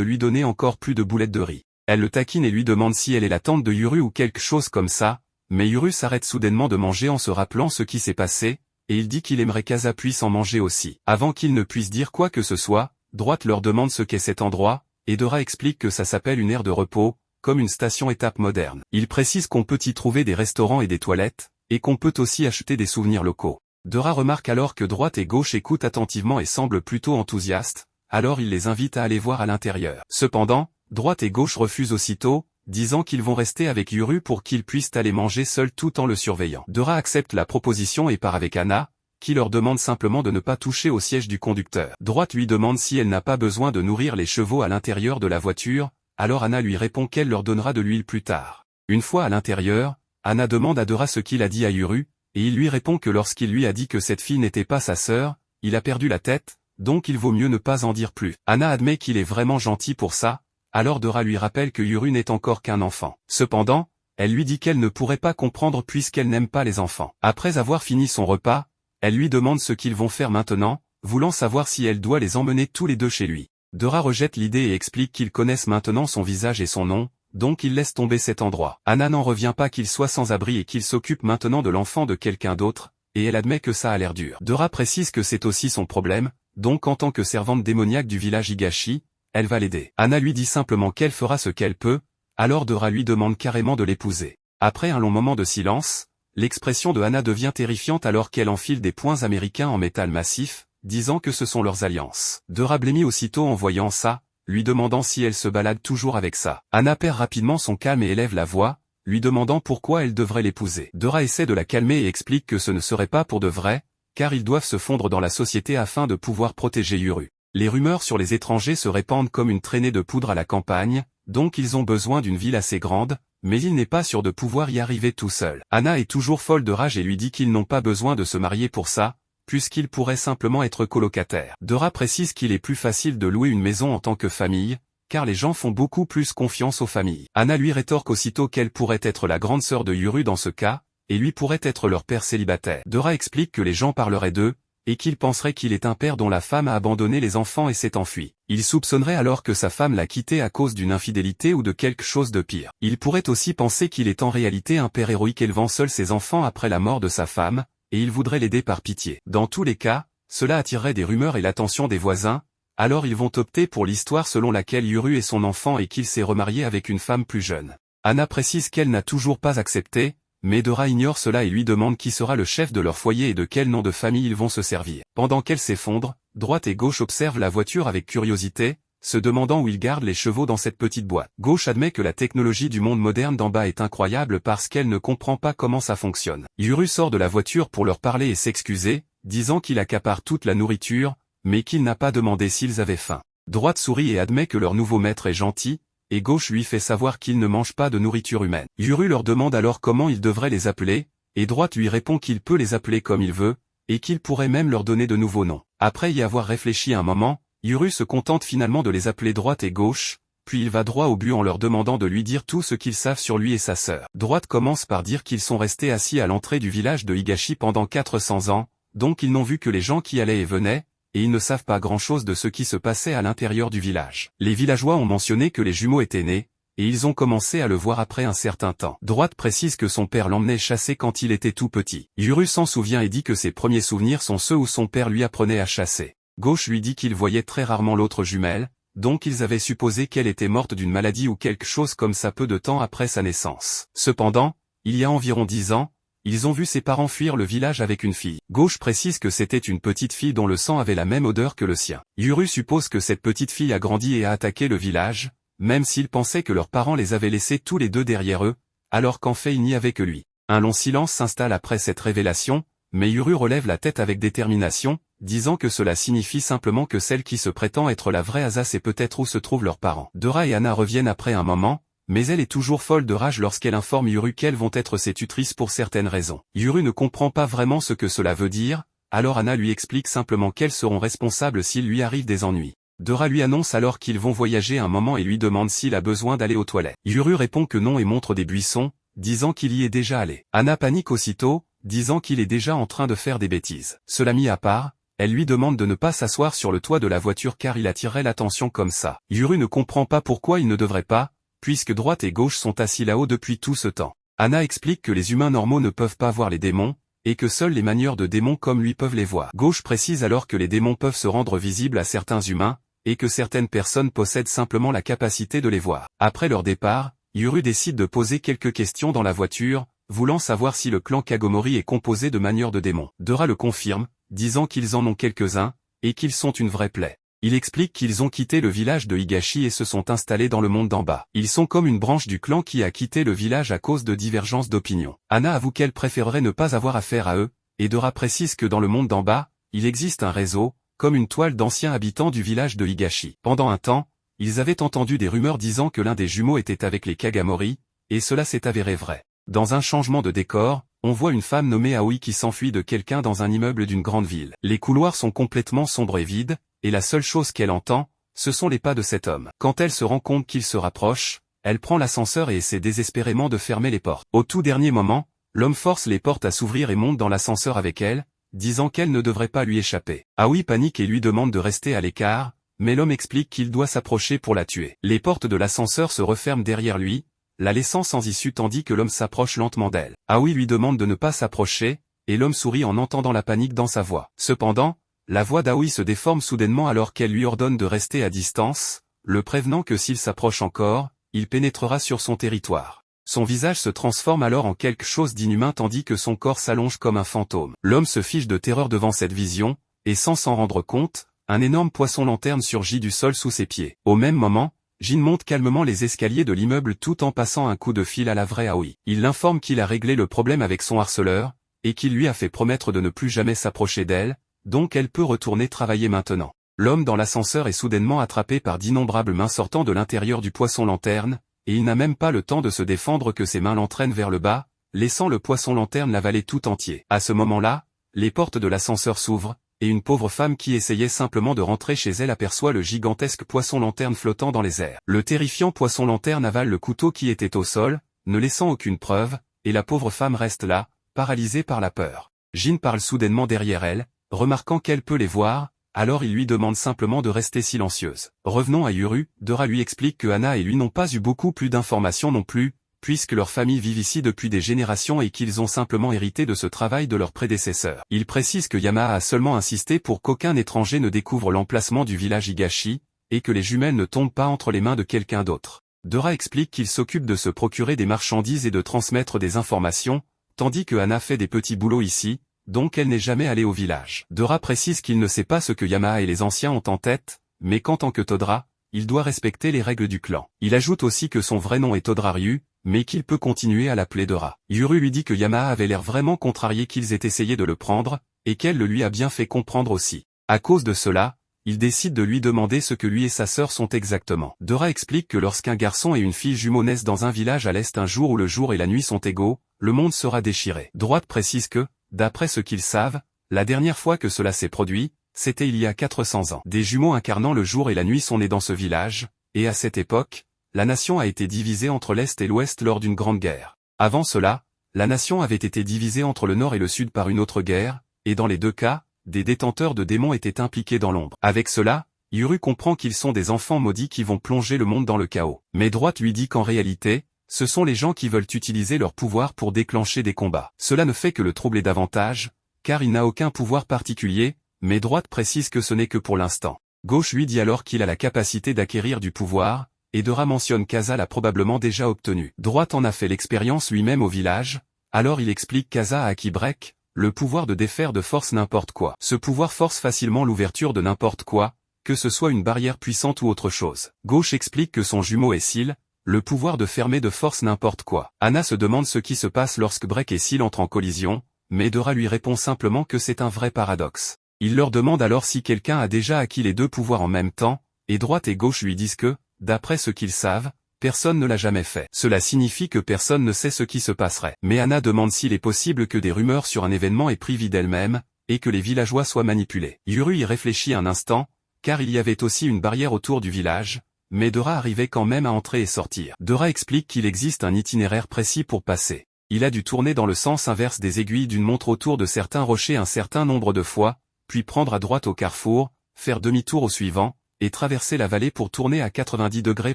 lui donner encore plus de boulettes de riz. Elle le taquine et lui demande si elle est la tante de Yuru ou quelque chose comme ça, mais Yuru s'arrête soudainement de manger en se rappelant ce qui s'est passé, et il dit qu'il aimerait qu'Asa puisse en manger aussi. Avant qu'il ne puisse dire quoi que ce soit, Droite leur demande ce qu'est cet endroit, et Dora explique que ça s'appelle une aire de repos, comme une station-étape moderne. Il précise qu'on peut y trouver des restaurants et des toilettes, et qu'on peut aussi acheter des souvenirs locaux. Dora remarque alors que Droite et Gauche écoutent attentivement et semblent plutôt enthousiastes, alors il les invite à aller voir à l'intérieur. Cependant, Droite et Gauche refusent aussitôt, disant qu'ils vont rester avec Yuru pour qu'ils puissent aller manger seuls tout en le surveillant. Dora accepte la proposition et part avec Anna, qui leur demande simplement de ne pas toucher au siège du conducteur. Droite lui demande si elle n'a pas besoin de nourrir les chevaux à l'intérieur de la voiture, alors Anna lui répond qu'elle leur donnera de l'huile plus tard. Une fois à l'intérieur, Anna demande à Dora ce qu'il a dit à Yuru, et il lui répond que lorsqu'il lui a dit que cette fille n'était pas sa sœur, il a perdu la tête, donc il vaut mieux ne pas en dire plus. Anna admet qu'il est vraiment gentil pour ça, alors Dora lui rappelle que Yuru n'est encore qu'un enfant. Cependant, elle lui dit qu'elle ne pourrait pas comprendre puisqu'elle n'aime pas les enfants. Après avoir fini son repas, elle lui demande ce qu'ils vont faire maintenant, voulant savoir si elle doit les emmener tous les deux chez lui. Dora rejette l'idée et explique qu'ils connaissent maintenant son visage et son nom, donc il laisse tomber cet endroit. Anna n'en revient pas qu'il soit sans abri et qu'il s'occupe maintenant de l'enfant de quelqu'un d'autre, et elle admet que ça a l'air dur. Dora précise que c'est aussi son problème, donc en tant que servante démoniaque du village Higashi, elle va l'aider. Anna lui dit simplement qu'elle fera ce qu'elle peut, alors Dora lui demande carrément de l'épouser. Après un long moment de silence, l'expression de Anna devient terrifiante alors qu'elle enfile des poings américains en métal massif, disant que ce sont leurs alliances. Dora blêmit aussitôt en voyant ça, lui demandant si elle se balade toujours avec ça. Anna perd rapidement son calme et élève la voix, lui demandant pourquoi elle devrait l'épouser. Dora essaie de la calmer et explique que ce ne serait pas pour de vrai, car ils doivent se fondre dans la société afin de pouvoir protéger Yuru. Les rumeurs sur les étrangers se répandent comme une traînée de poudre à la campagne, donc ils ont besoin d'une ville assez grande, mais il n'est pas sûr de pouvoir y arriver tout seul. Anna est toujours folle de rage et lui dit qu'ils n'ont pas besoin de se marier pour ça, puisqu'ils pourraient simplement être colocataires. Dora précise qu'il est plus facile de louer une maison en tant que famille, car les gens font beaucoup plus confiance aux familles. Anna lui rétorque aussitôt qu'elle pourrait être la grande sœur de Yuru dans ce cas, et lui pourrait être leur père célibataire. Dora explique que les gens parleraient d'eux, et qu'il penserait qu'il est un père dont la femme a abandonné les enfants et s'est enfui. Il soupçonnerait alors que sa femme l'a quitté à cause d'une infidélité ou de quelque chose de pire. Il pourrait aussi penser qu'il est en réalité un père héroïque élevant seul ses enfants après la mort de sa femme, et il voudrait l'aider par pitié. Dans tous les cas, cela attirerait des rumeurs et l'attention des voisins, alors ils vont opter pour l'histoire selon laquelle Yuru est son enfant et qu'il s'est remarié avec une femme plus jeune. Anna précise qu'elle n'a toujours pas accepté, mais Dora ignore cela et lui demande qui sera le chef de leur foyer et de quel nom de famille ils vont se servir. Pendant qu'elle s'effondre, Droite et Gauche observent la voiture avec curiosité, se demandant où ils gardent les chevaux dans cette petite boîte. Gauche admet que la technologie du monde moderne d'en bas est incroyable parce qu'elle ne comprend pas comment ça fonctionne. Yuru sort de la voiture pour leur parler et s'excuser, disant qu'il accapare toute la nourriture, mais qu'il n'a pas demandé s'ils avaient faim. Droite sourit et admet que leur nouveau maître est gentil, et Gauche lui fait savoir qu'il ne mange pas de nourriture humaine. Yuru leur demande alors comment il devrait les appeler, et Droite lui répond qu'il peut les appeler comme il veut, et qu'il pourrait même leur donner de nouveaux noms. Après y avoir réfléchi un moment, Yuru se contente finalement de les appeler Droite et Gauche, puis il va droit au but en leur demandant de lui dire tout ce qu'ils savent sur lui et sa sœur. Droite commence par dire qu'ils sont restés assis à l'entrée du village de Higashi pendant 400 ans, donc ils n'ont vu que les gens qui allaient et venaient, et ils ne savent pas grand-chose de ce qui se passait à l'intérieur du village. Les villageois ont mentionné que les jumeaux étaient nés, et ils ont commencé à le voir après un certain temps. Droite précise que son père l'emmenait chasser quand il était tout petit. Yuru s'en souvient et dit que ses premiers souvenirs sont ceux où son père lui apprenait à chasser. Gauche lui dit qu'il voyait très rarement l'autre jumelle, donc ils avaient supposé qu'elle était morte d'une maladie ou quelque chose comme ça peu de temps après sa naissance. Cependant, il y a environ 10 ans, ils ont vu ses parents fuir le village avec une fille. Gauche précise que c'était une petite fille dont le sang avait la même odeur que le sien. Yuru suppose que cette petite fille a grandi et a attaqué le village, même s'il pensait que leurs parents les avaient laissés tous les deux derrière eux, alors qu'en fait il n'y avait que lui. Un long silence s'installe après cette révélation, mais Yuru relève la tête avec détermination, disant que cela signifie simplement que celle qui se prétend être la vraie Asa sait peut-être où se trouvent leurs parents. Dora et Anna reviennent après un moment, mais elle est toujours folle de rage lorsqu'elle informe Yuru qu'elles vont être ses tutrices pour certaines raisons. Yuru ne comprend pas vraiment ce que cela veut dire, alors Anna lui explique simplement qu'elles seront responsables s'il lui arrive des ennuis. Dora lui annonce alors qu'ils vont voyager un moment et lui demande s'il a besoin d'aller aux toilettes. Yuru répond que non et montre des buissons, disant qu'il y est déjà allé. Anna panique aussitôt, disant qu'il est déjà en train de faire des bêtises. Cela mis à part, elle lui demande de ne pas s'asseoir sur le toit de la voiture car il attirerait l'attention comme ça. Yuru ne comprend pas pourquoi il ne devrait pas, puisque droite et gauche sont assis là-haut depuis tout ce temps. Anna explique que les humains normaux ne peuvent pas voir les démons, et que seuls les manieurs de démons comme lui peuvent les voir. Gauche précise alors que les démons peuvent se rendre visibles à certains humains, et que certaines personnes possèdent simplement la capacité de les voir. Après leur départ, Yuru décide de poser quelques questions dans la voiture, voulant savoir si le clan Kagomori est composé de manieurs de démons. Dora le confirme, disant qu'ils en ont quelques-uns, et qu'ils sont une vraie plaie. Il explique qu'ils ont quitté le village de Higashi et se sont installés dans le monde d'en bas. Ils sont comme une branche du clan qui a quitté le village à cause de divergences d'opinion. Anna avoue qu'elle préférerait ne pas avoir affaire à eux, et Dora précise que dans le monde d'en bas, il existe un réseau, comme une toile d'anciens habitants du village de Higashi. Pendant un temps, ils avaient entendu des rumeurs disant que l'un des jumeaux était avec les Kagamori, et cela s'est avéré vrai. Dans un changement de décor, on voit une femme nommée Aoi qui s'enfuit de quelqu'un dans un immeuble d'une grande ville. Les couloirs sont complètement sombres et vides, et la seule chose qu'elle entend, ce sont les pas de cet homme. Quand elle se rend compte qu'il se rapproche, elle prend l'ascenseur et essaie désespérément de fermer les portes. Au tout dernier moment, l'homme force les portes à s'ouvrir et monte dans l'ascenseur avec elle, disant qu'elle ne devrait pas lui échapper. Aoi panique et lui demande de rester à l'écart, mais l'homme explique qu'il doit s'approcher pour la tuer. Les portes de l'ascenseur se referment derrière lui, la laissant sans issue tandis que l'homme s'approche lentement d'elle. Aoi lui demande de ne pas s'approcher, et l'homme sourit en entendant la panique dans sa voix. Cependant, la voix d'Aoi se déforme soudainement alors qu'elle lui ordonne de rester à distance, le prévenant que s'il s'approche encore, il pénétrera sur son territoire. Son visage se transforme alors en quelque chose d'inhumain tandis que son corps s'allonge comme un fantôme. L'homme se fiche de terreur devant cette vision, et sans s'en rendre compte, un énorme poisson-lanterne surgit du sol sous ses pieds. Au même moment, Jin monte calmement les escaliers de l'immeuble tout en passant un coup de fil à la vraie Aoi. Il l'informe qu'il a réglé le problème avec son harceleur, et qu'il lui a fait promettre de ne plus jamais s'approcher d'elle, donc elle peut retourner travailler maintenant. L'homme dans l'ascenseur est soudainement attrapé par d'innombrables mains sortant de l'intérieur du poisson-lanterne, et il n'a même pas le temps de se défendre que ses mains l'entraînent vers le bas, laissant le poisson-lanterne l'avaler tout entier. À ce moment-là, les portes de l'ascenseur s'ouvrent, et une pauvre femme qui essayait simplement de rentrer chez elle aperçoit le gigantesque poisson-lanterne flottant dans les airs. Le terrifiant poisson-lanterne avale le couteau qui était au sol, ne laissant aucune preuve, et la pauvre femme reste là, paralysée par la peur. Jin parle soudainement derrière elle, remarquant qu'elle peut les voir, alors il lui demande simplement de rester silencieuse. Revenons à Yuru, Dora lui explique que Anna et lui n'ont pas eu beaucoup plus d'informations non plus, puisque leur famille vit ici depuis des générations et qu'ils ont simplement hérité de ce travail de leurs prédécesseurs. Il précise que Yamaha a seulement insisté pour qu'aucun étranger ne découvre l'emplacement du village Higashi, et que les jumelles ne tombent pas entre les mains de quelqu'un d'autre. Dora explique qu'il s'occupe de se procurer des marchandises et de transmettre des informations, tandis que Anna fait des petits boulots ici, donc elle n'est jamais allée au village. Dora précise qu'il ne sait pas ce que Yamaha et les anciens ont en tête, mais qu'en tant que Todra, il doit respecter les règles du clan. Il ajoute aussi que son vrai nom est Todra Ryu, mais qu'il peut continuer à l'appeler Dora. Yuru lui dit que Yamaha avait l'air vraiment contrarié qu'ils aient essayé de le prendre, et qu'elle le lui a bien fait comprendre aussi. À cause de cela, il décide de lui demander ce que lui et sa sœur sont exactement. Dora explique que lorsqu'un garçon et une fille jumeaux naissent dans un village à l'est un jour où le jour et la nuit sont égaux, le monde sera déchiré. Droite précise que, d'après ce qu'ils savent, la dernière fois que cela s'est produit, c'était il y a 400 ans. Des jumeaux incarnant le jour et la nuit sont nés dans ce village, et à cette époque, la nation a été divisée entre l'Est et l'Ouest lors d'une grande guerre. Avant cela, la nation avait été divisée entre le Nord et le Sud par une autre guerre, et dans les deux cas, des détenteurs de démons étaient impliqués dans l'ombre. Avec cela, Yuru comprend qu'ils sont des enfants maudits qui vont plonger le monde dans le chaos. Mais Droite lui dit qu'en réalité, ce sont les gens qui veulent utiliser leur pouvoir pour déclencher des combats. Cela ne fait que le troubler davantage, car il n'a aucun pouvoir particulier, mais Droite précise que ce n'est que pour l'instant. Gauche lui dit alors qu'il a la capacité d'acquérir du pouvoir, et Dora mentionne qu'Aza l'a probablement déjà obtenu. Droite en a fait l'expérience lui-même au village, alors il explique qu'Aza a acquis Break, le pouvoir de défaire de force n'importe quoi. Ce pouvoir force facilement l'ouverture de n'importe quoi, que ce soit une barrière puissante ou autre chose. Gauche explique que son jumeau est Seal, le pouvoir de fermer de force n'importe quoi. Anna se demande ce qui se passe lorsque Break et Seal entrent en collision, mais Dora lui répond simplement que c'est un vrai paradoxe. Il leur demande alors si quelqu'un a déjà acquis les deux pouvoirs en même temps, et Droite et Gauche lui disent que, d'après ce qu'ils savent, personne ne l'a jamais fait. Cela signifie que personne ne sait ce qui se passerait. Mais Anna demande s'il est possible que des rumeurs sur un événement aient pris vie d'elle-même, et que les villageois soient manipulés. Yuru y réfléchit un instant, car il y avait aussi une barrière autour du village, mais Dora arrivait quand même à entrer et sortir. Dora explique qu'il existe un itinéraire précis pour passer. Il a dû tourner dans le sens inverse des aiguilles d'une montre autour de certains rochers un certain nombre de fois, puis prendre à droite au carrefour, faire demi-tour au suivant, et traverser la vallée pour tourner à 90 degrés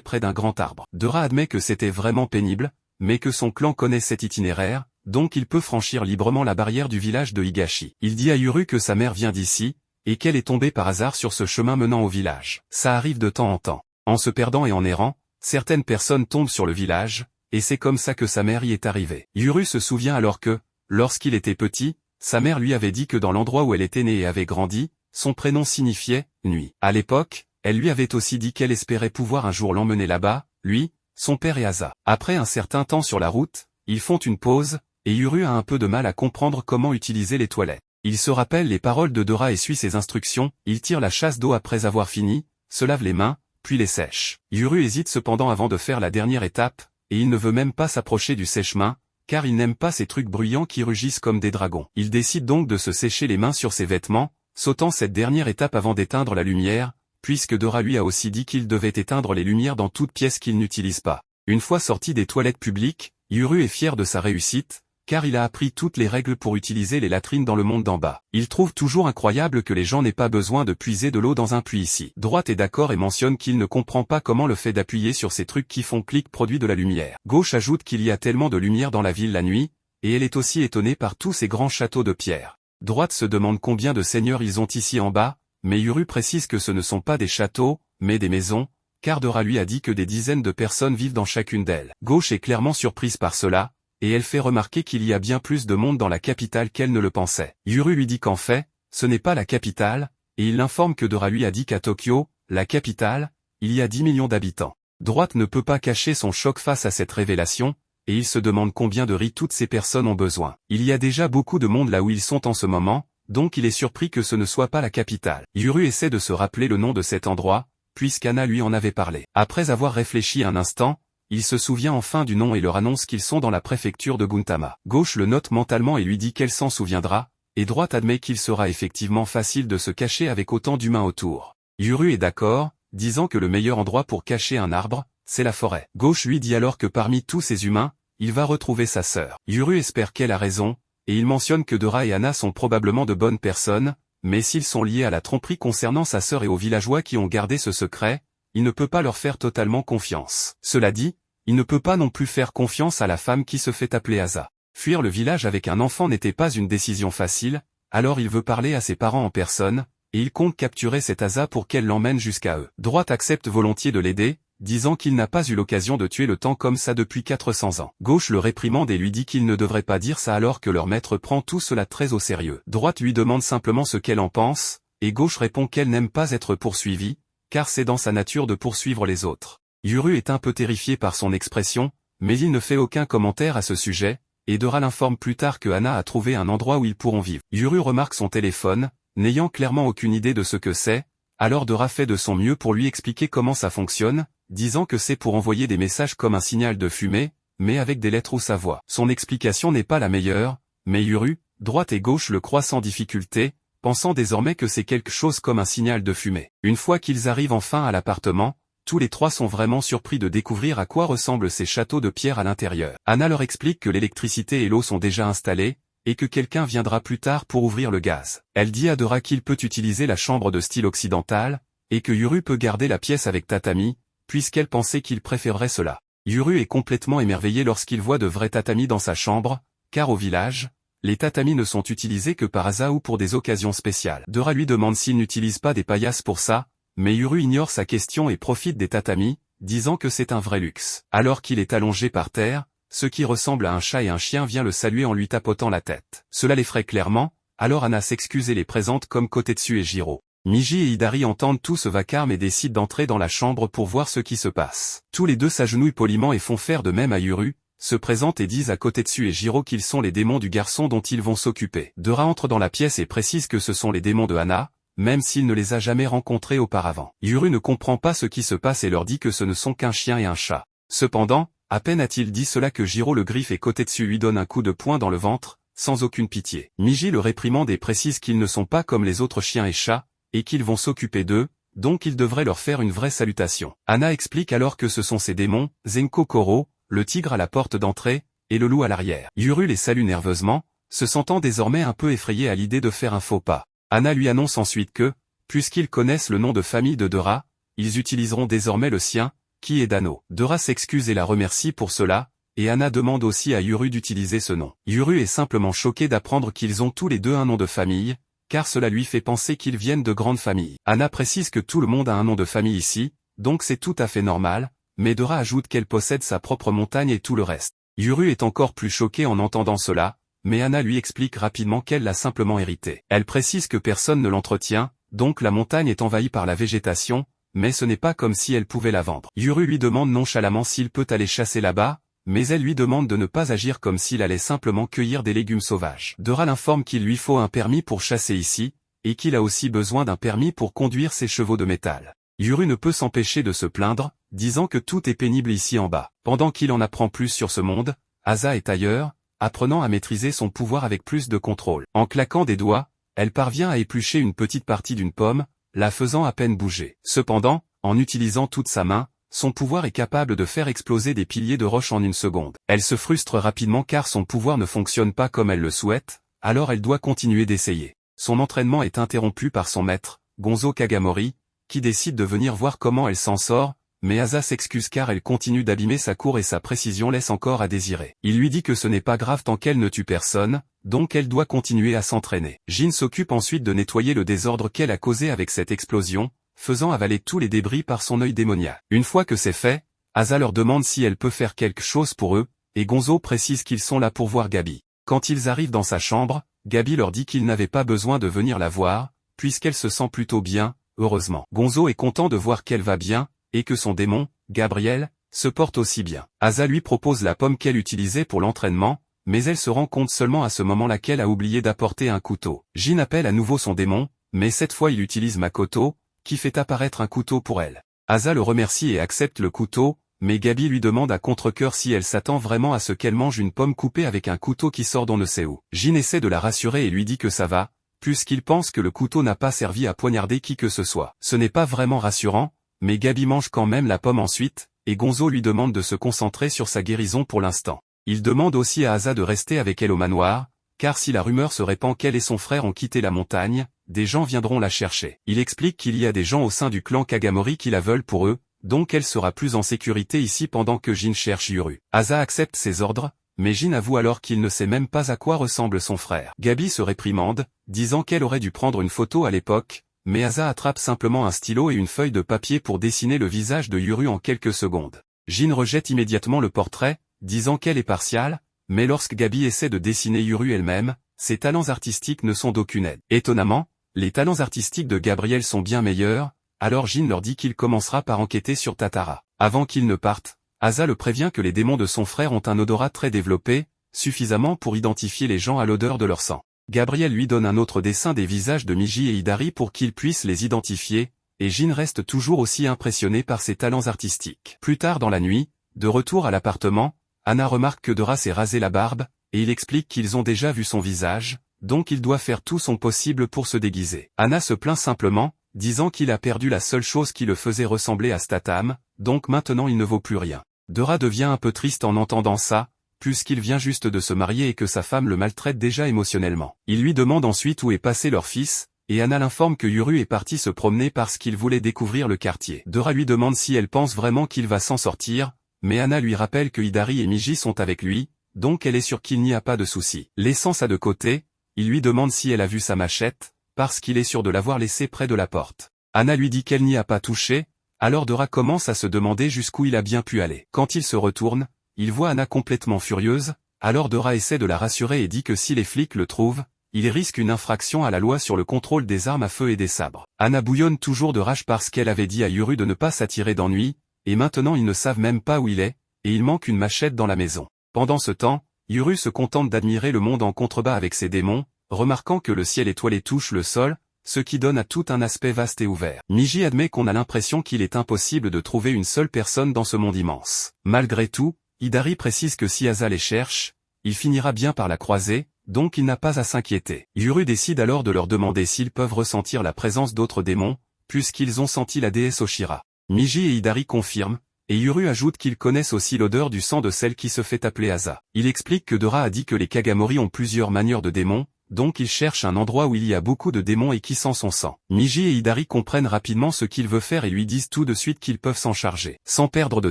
près d'un grand arbre. Dora admet que c'était vraiment pénible, mais que son clan connaît cet itinéraire, donc il peut franchir librement la barrière du village de Higashi. Il dit à Yuru que sa mère vient d'ici, et qu'elle est tombée par hasard sur ce chemin menant au village. Ça arrive de temps en temps. En se perdant et en errant, certaines personnes tombent sur le village, et c'est comme ça que sa mère y est arrivée. Yuru se souvient alors que, lorsqu'il était petit, sa mère lui avait dit que dans l'endroit où elle était née et avait grandi, son prénom signifiait « nuit ». À l'époque, elle lui avait aussi dit qu'elle espérait pouvoir un jour l'emmener là-bas, lui, son père et Asa. Après un certain temps sur la route, ils font une pause, et Yuru a un peu de mal à comprendre comment utiliser les toilettes. Il se rappelle les paroles de Dora et suit ses instructions, il tire la chasse d'eau après avoir fini, se lave les mains, puis les sèche. Yuru hésite cependant avant de faire la dernière étape, et il ne veut même pas s'approcher du sèche-main, car il n'aime pas ces trucs bruyants qui rugissent comme des dragons. Il décide donc de se sécher les mains sur ses vêtements, sautant cette dernière étape avant d'éteindre la lumière, puisque Dora lui a aussi dit qu'il devait éteindre les lumières dans toute pièce qu'il n'utilise pas. Une fois sorti des toilettes publiques, Yuru est fier de sa réussite, car il a appris toutes les règles pour utiliser les latrines dans le monde d'en bas. Il trouve toujours incroyable que les gens n'aient pas besoin de puiser de l'eau dans un puits ici. Droite est d'accord et mentionne qu'il ne comprend pas comment le fait d'appuyer sur ces trucs qui font clic produit de la lumière. Gauche ajoute qu'il y a tellement de lumière dans la ville la nuit, et elle est aussi étonnée par tous ces grands châteaux de pierre. Droite se demande combien de seigneurs ils ont ici en bas, mais Yuru précise que ce ne sont pas des châteaux, mais des maisons, car Dora lui a dit que des dizaines de personnes vivent dans chacune d'elles. Gauche est clairement surprise par cela, et elle fait remarquer qu'il y a bien plus de monde dans la capitale qu'elle ne le pensait. Yuru lui dit qu'en fait, ce n'est pas la capitale, et il l'informe que Dora lui a dit qu'à Tokyo, la capitale, il y a 10 millions d'habitants. Droite ne peut pas cacher son choc face à cette révélation, et il se demande combien de riz toutes ces personnes ont besoin. Il y a déjà beaucoup de monde là où ils sont en ce moment, donc il est surpris que ce ne soit pas la capitale. Yuru essaie de se rappeler le nom de cet endroit, puisqu'Anna lui en avait parlé. Après avoir réfléchi un instant, il se souvient enfin du nom et leur annonce qu'ils sont dans la préfecture de Guntama. Gauche le note mentalement et lui dit qu'elle s'en souviendra, et Droite admet qu'il sera effectivement facile de se cacher avec autant d'humains autour. Yuru est d'accord, disant que le meilleur endroit pour cacher un arbre, c'est la forêt. Gauche lui dit alors que parmi tous ces humains, il va retrouver sa sœur. Yuru espère qu'elle a raison, et il mentionne que Dora et Anna sont probablement de bonnes personnes, mais s'ils sont liés à la tromperie concernant sa sœur et aux villageois qui ont gardé ce secret, il ne peut pas leur faire totalement confiance. Cela dit, il ne peut pas non plus faire confiance à la femme qui se fait appeler Asa. Fuir le village avec un enfant n'était pas une décision facile, alors il veut parler à ses parents en personne, et il compte capturer cette Asa pour qu'elle l'emmène jusqu'à eux. Droite accepte volontiers de l'aider, disant qu'il n'a pas eu l'occasion de tuer le temps comme ça depuis 400 ans. Gauche le réprimande et lui dit qu'il ne devrait pas dire ça alors que leur maître prend tout cela très au sérieux. Droite lui demande simplement ce qu'elle en pense, et Gauche répond qu'elle n'aime pas être poursuivie, car c'est dans sa nature de poursuivre les autres. Yuru est un peu terrifié par son expression, mais il ne fait aucun commentaire à ce sujet, et Dora l'informe plus tard que Anna a trouvé un endroit où ils pourront vivre. Yuru remarque son téléphone, n'ayant clairement aucune idée de ce que c'est, alors Dora fait de son mieux pour lui expliquer comment ça fonctionne, disant que c'est pour envoyer des messages comme un signal de fumée, mais avec des lettres ou sa voix. Son explication n'est pas la meilleure, mais Yuru, Droite et Gauche le croient sans difficulté, pensant désormais que c'est quelque chose comme un signal de fumée. Une fois qu'ils arrivent enfin à l'appartement, tous les trois sont vraiment surpris de découvrir à quoi ressemblent ces châteaux de pierre à l'intérieur. Anna leur explique que l'électricité et l'eau sont déjà installées, et que quelqu'un viendra plus tard pour ouvrir le gaz. Elle dit à Dora qu'il peut utiliser la chambre de style occidental, et que Yuru peut garder la pièce avec tatami, puisqu'elle pensait qu'il préférerait cela. Yuru est complètement émerveillé lorsqu'il voit de vrais tatamis dans sa chambre, car au village, les tatamis ne sont utilisés que par hasard ou pour des occasions spéciales. Dora lui demande s'il n'utilise pas des paillasses pour ça, mais Yuru ignore sa question et profite des tatamis, disant que c'est un vrai luxe. Alors qu'il est allongé par terre, ce qui ressemble à un chat et un chien vient le saluer en lui tapotant la tête. Cela l'effraie clairement, alors Anna s'excuse et les présente comme Kotetsu et Jiro. Miji et Hidari entendent tout ce vacarme et décident d'entrer dans la chambre pour voir ce qui se passe. Tous les deux s'agenouillent poliment et font faire de même à Yuru, se présentent et disent à Kotetsu et Jiro qu'ils sont les démons du garçon dont ils vont s'occuper. Dora entre dans la pièce et précise que ce sont les démons de Anna, même s'il ne les a jamais rencontrés auparavant. Yuru ne comprend pas ce qui se passe et leur dit que ce ne sont qu'un chien et un chat. Cependant, à peine a-t-il dit cela que Jiro le griffe et Kotetsu lui donne un coup de poing dans le ventre, sans aucune pitié. Miji le réprimande et précise qu'ils ne sont pas comme les autres chiens et chats, et qu'ils vont s'occuper d'eux, donc il devrait leur faire une vraie salutation. Anna explique alors que ce sont ces démons, Zenko Koro, le tigre à la porte d'entrée, et le loup à l'arrière. Yuru les salue nerveusement, se sentant désormais un peu effrayé à l'idée de faire un faux pas. Anna lui annonce ensuite que, puisqu'ils connaissent le nom de famille de Dora, ils utiliseront désormais le sien, qui est Dano. Dora s'excuse et la remercie pour cela, et Anna demande aussi à Yuru d'utiliser ce nom. Yuru est simplement choqué d'apprendre qu'ils ont tous les deux un nom de famille, car cela lui fait penser qu'ils viennent de grandes familles. Anna précise que tout le monde a un nom de famille ici, donc c'est tout à fait normal, mais Dora ajoute qu'elle possède sa propre montagne et tout le reste. Yuru est encore plus choqué en entendant cela, mais Anna lui explique rapidement qu'elle l'a simplement hérité. Elle précise que personne ne l'entretient, donc la montagne est envahie par la végétation, mais ce n'est pas comme si elle pouvait la vendre. Yuru lui demande nonchalamment s'il peut aller chasser là-bas, mais elle lui demande de ne pas agir comme s'il allait simplement cueillir des légumes sauvages. Dora l'informe qu'il lui faut un permis pour chasser ici, et qu'il a aussi besoin d'un permis pour conduire ses chevaux de métal. Yuru ne peut s'empêcher de se plaindre, disant que tout est pénible ici en bas. Pendant qu'il en apprend plus sur ce monde, Asa est ailleurs, apprenant à maîtriser son pouvoir avec plus de contrôle. En claquant des doigts, elle parvient à éplucher une petite partie d'une pomme, la faisant à peine bouger. Cependant, en utilisant toute sa main, son pouvoir est capable de faire exploser des piliers de roche en une seconde. Elle se frustre rapidement car son pouvoir ne fonctionne pas comme elle le souhaite, alors elle doit continuer d'essayer. Son entraînement est interrompu par son maître, Gonzo Kagamori, qui décide de venir voir comment elle s'en sort, mais Asa s'excuse car elle continue d'abîmer sa cour et sa précision laisse encore à désirer. Il lui dit que ce n'est pas grave tant qu'elle ne tue personne, donc elle doit continuer à s'entraîner. Jin s'occupe ensuite de nettoyer le désordre qu'elle a causé avec cette explosion, faisant avaler tous les débris par son œil démoniaque. Une fois que c'est fait, Asa leur demande si elle peut faire quelque chose pour eux, et Gonzo précise qu'ils sont là pour voir Gabi. Quand ils arrivent dans sa chambre, Gabi leur dit qu'ils n'avaient pas besoin de venir la voir, puisqu'elle se sent plutôt bien, heureusement. Gonzo est content de voir qu'elle va bien, et que son démon, Gabriel, se porte aussi bien. Asa lui propose la pomme qu'elle utilisait pour l'entraînement, mais elle se rend compte seulement à ce moment-là qu'elle a oublié d'apporter un couteau. Jin appelle à nouveau son démon, mais cette fois il utilise Makoto, qui fait apparaître un couteau pour elle. Asa le remercie et accepte le couteau, mais Gabi lui demande à contre-cœur si elle s'attend vraiment à ce qu'elle mange une pomme coupée avec un couteau qui sort d'on ne sait où. Jin essaie de la rassurer et lui dit que ça va, puisqu'il pense que le couteau n'a pas servi à poignarder qui que ce soit. Ce n'est pas vraiment rassurant, mais Gabi mange quand même la pomme ensuite, et Gonzo lui demande de se concentrer sur sa guérison pour l'instant. Il demande aussi à Asa de rester avec elle au manoir, car si la rumeur se répand qu'elle et son frère ont quitté la montagne, des gens viendront la chercher. Il explique qu'il y a des gens au sein du clan Kagamori qui la veulent pour eux, donc elle sera plus en sécurité ici pendant que Jin cherche Yuru. Asa accepte ses ordres, mais Jin avoue alors qu'il ne sait même pas à quoi ressemble son frère. Gabi se réprimande, disant qu'elle aurait dû prendre une photo à l'époque, mais Asa attrape simplement un stylo et une feuille de papier pour dessiner le visage de Yuru en quelques secondes. Jin rejette immédiatement le portrait, disant qu'elle est partiale, mais lorsque Gabi essaie de dessiner Yuru elle-même, ses talents artistiques ne sont d'aucune aide. Étonnamment, les talents artistiques de Gabriel sont bien meilleurs, alors Jin leur dit qu'il commencera par enquêter sur Tatara. Avant qu'ils ne partent, Asa le prévient que les démons de son frère ont un odorat très développé, suffisamment pour identifier les gens à l'odeur de leur sang. Gabriel lui donne un autre dessin des visages de Miji et Hidari pour qu'ils puissent les identifier, et Jin reste toujours aussi impressionné par ses talents artistiques. Plus tard dans la nuit, de retour à l'appartement, Anna remarque que Dora s'est rasé la barbe, et il explique qu'ils ont déjà vu son visage, donc il doit faire tout son possible pour se déguiser. Anna se plaint simplement, disant qu'il a perdu la seule chose qui le faisait ressembler à Statham, donc maintenant il ne vaut plus rien. Dora devient un peu triste en entendant ça, puisqu'il vient juste de se marier et que sa femme le maltraite déjà émotionnellement. Il lui demande ensuite où est passé leur fils, et Anna l'informe que Yuru est parti se promener parce qu'il voulait découvrir le quartier. Dora lui demande si elle pense vraiment qu'il va s'en sortir, mais Anna lui rappelle que Hidari et Miji sont avec lui, donc elle est sûre qu'il n'y a pas de souci. Laissant ça de côté, il lui demande si elle a vu sa machette, parce qu'il est sûr de l'avoir laissée près de la porte. Anna lui dit qu'elle n'y a pas touché, alors Dora commence à se demander jusqu'où il a bien pu aller. Quand il se retourne, il voit Anna complètement furieuse, alors Dora essaie de la rassurer et dit que si les flics le trouvent, il risque une infraction à la loi sur le contrôle des armes à feu et des sabres. Anna bouillonne toujours de rage parce qu'elle avait dit à Yuru de ne pas s'attirer d'ennui, et maintenant ils ne savent même pas où il est, et il manque une machette dans la maison. Pendant ce temps, Yuru se contente d'admirer le monde en contrebas avec ses démons, remarquant que le ciel étoilé touche le sol, ce qui donne à tout un aspect vaste et ouvert. Miji admet qu'on a l'impression qu'il est impossible de trouver une seule personne dans ce monde immense. Malgré tout, Hidari précise que si Asa les cherche, il finira bien par la croiser, donc il n'a pas à s'inquiéter. Yuru décide alors de leur demander s'ils peuvent ressentir la présence d'autres démons, puisqu'ils ont senti la déesse Oshira. Miji et Hidari confirment, et Yuru ajoute qu'ils connaissent aussi l'odeur du sang de celle qui se fait appeler Asa. Il explique que Dora a dit que les Kagamori ont plusieurs manières de démons, donc ils cherchent un endroit où il y a beaucoup de démons et qui sent son sang. Miji et Hidari comprennent rapidement ce qu'il veut faire et lui disent tout de suite qu'ils peuvent s'en charger. Sans perdre de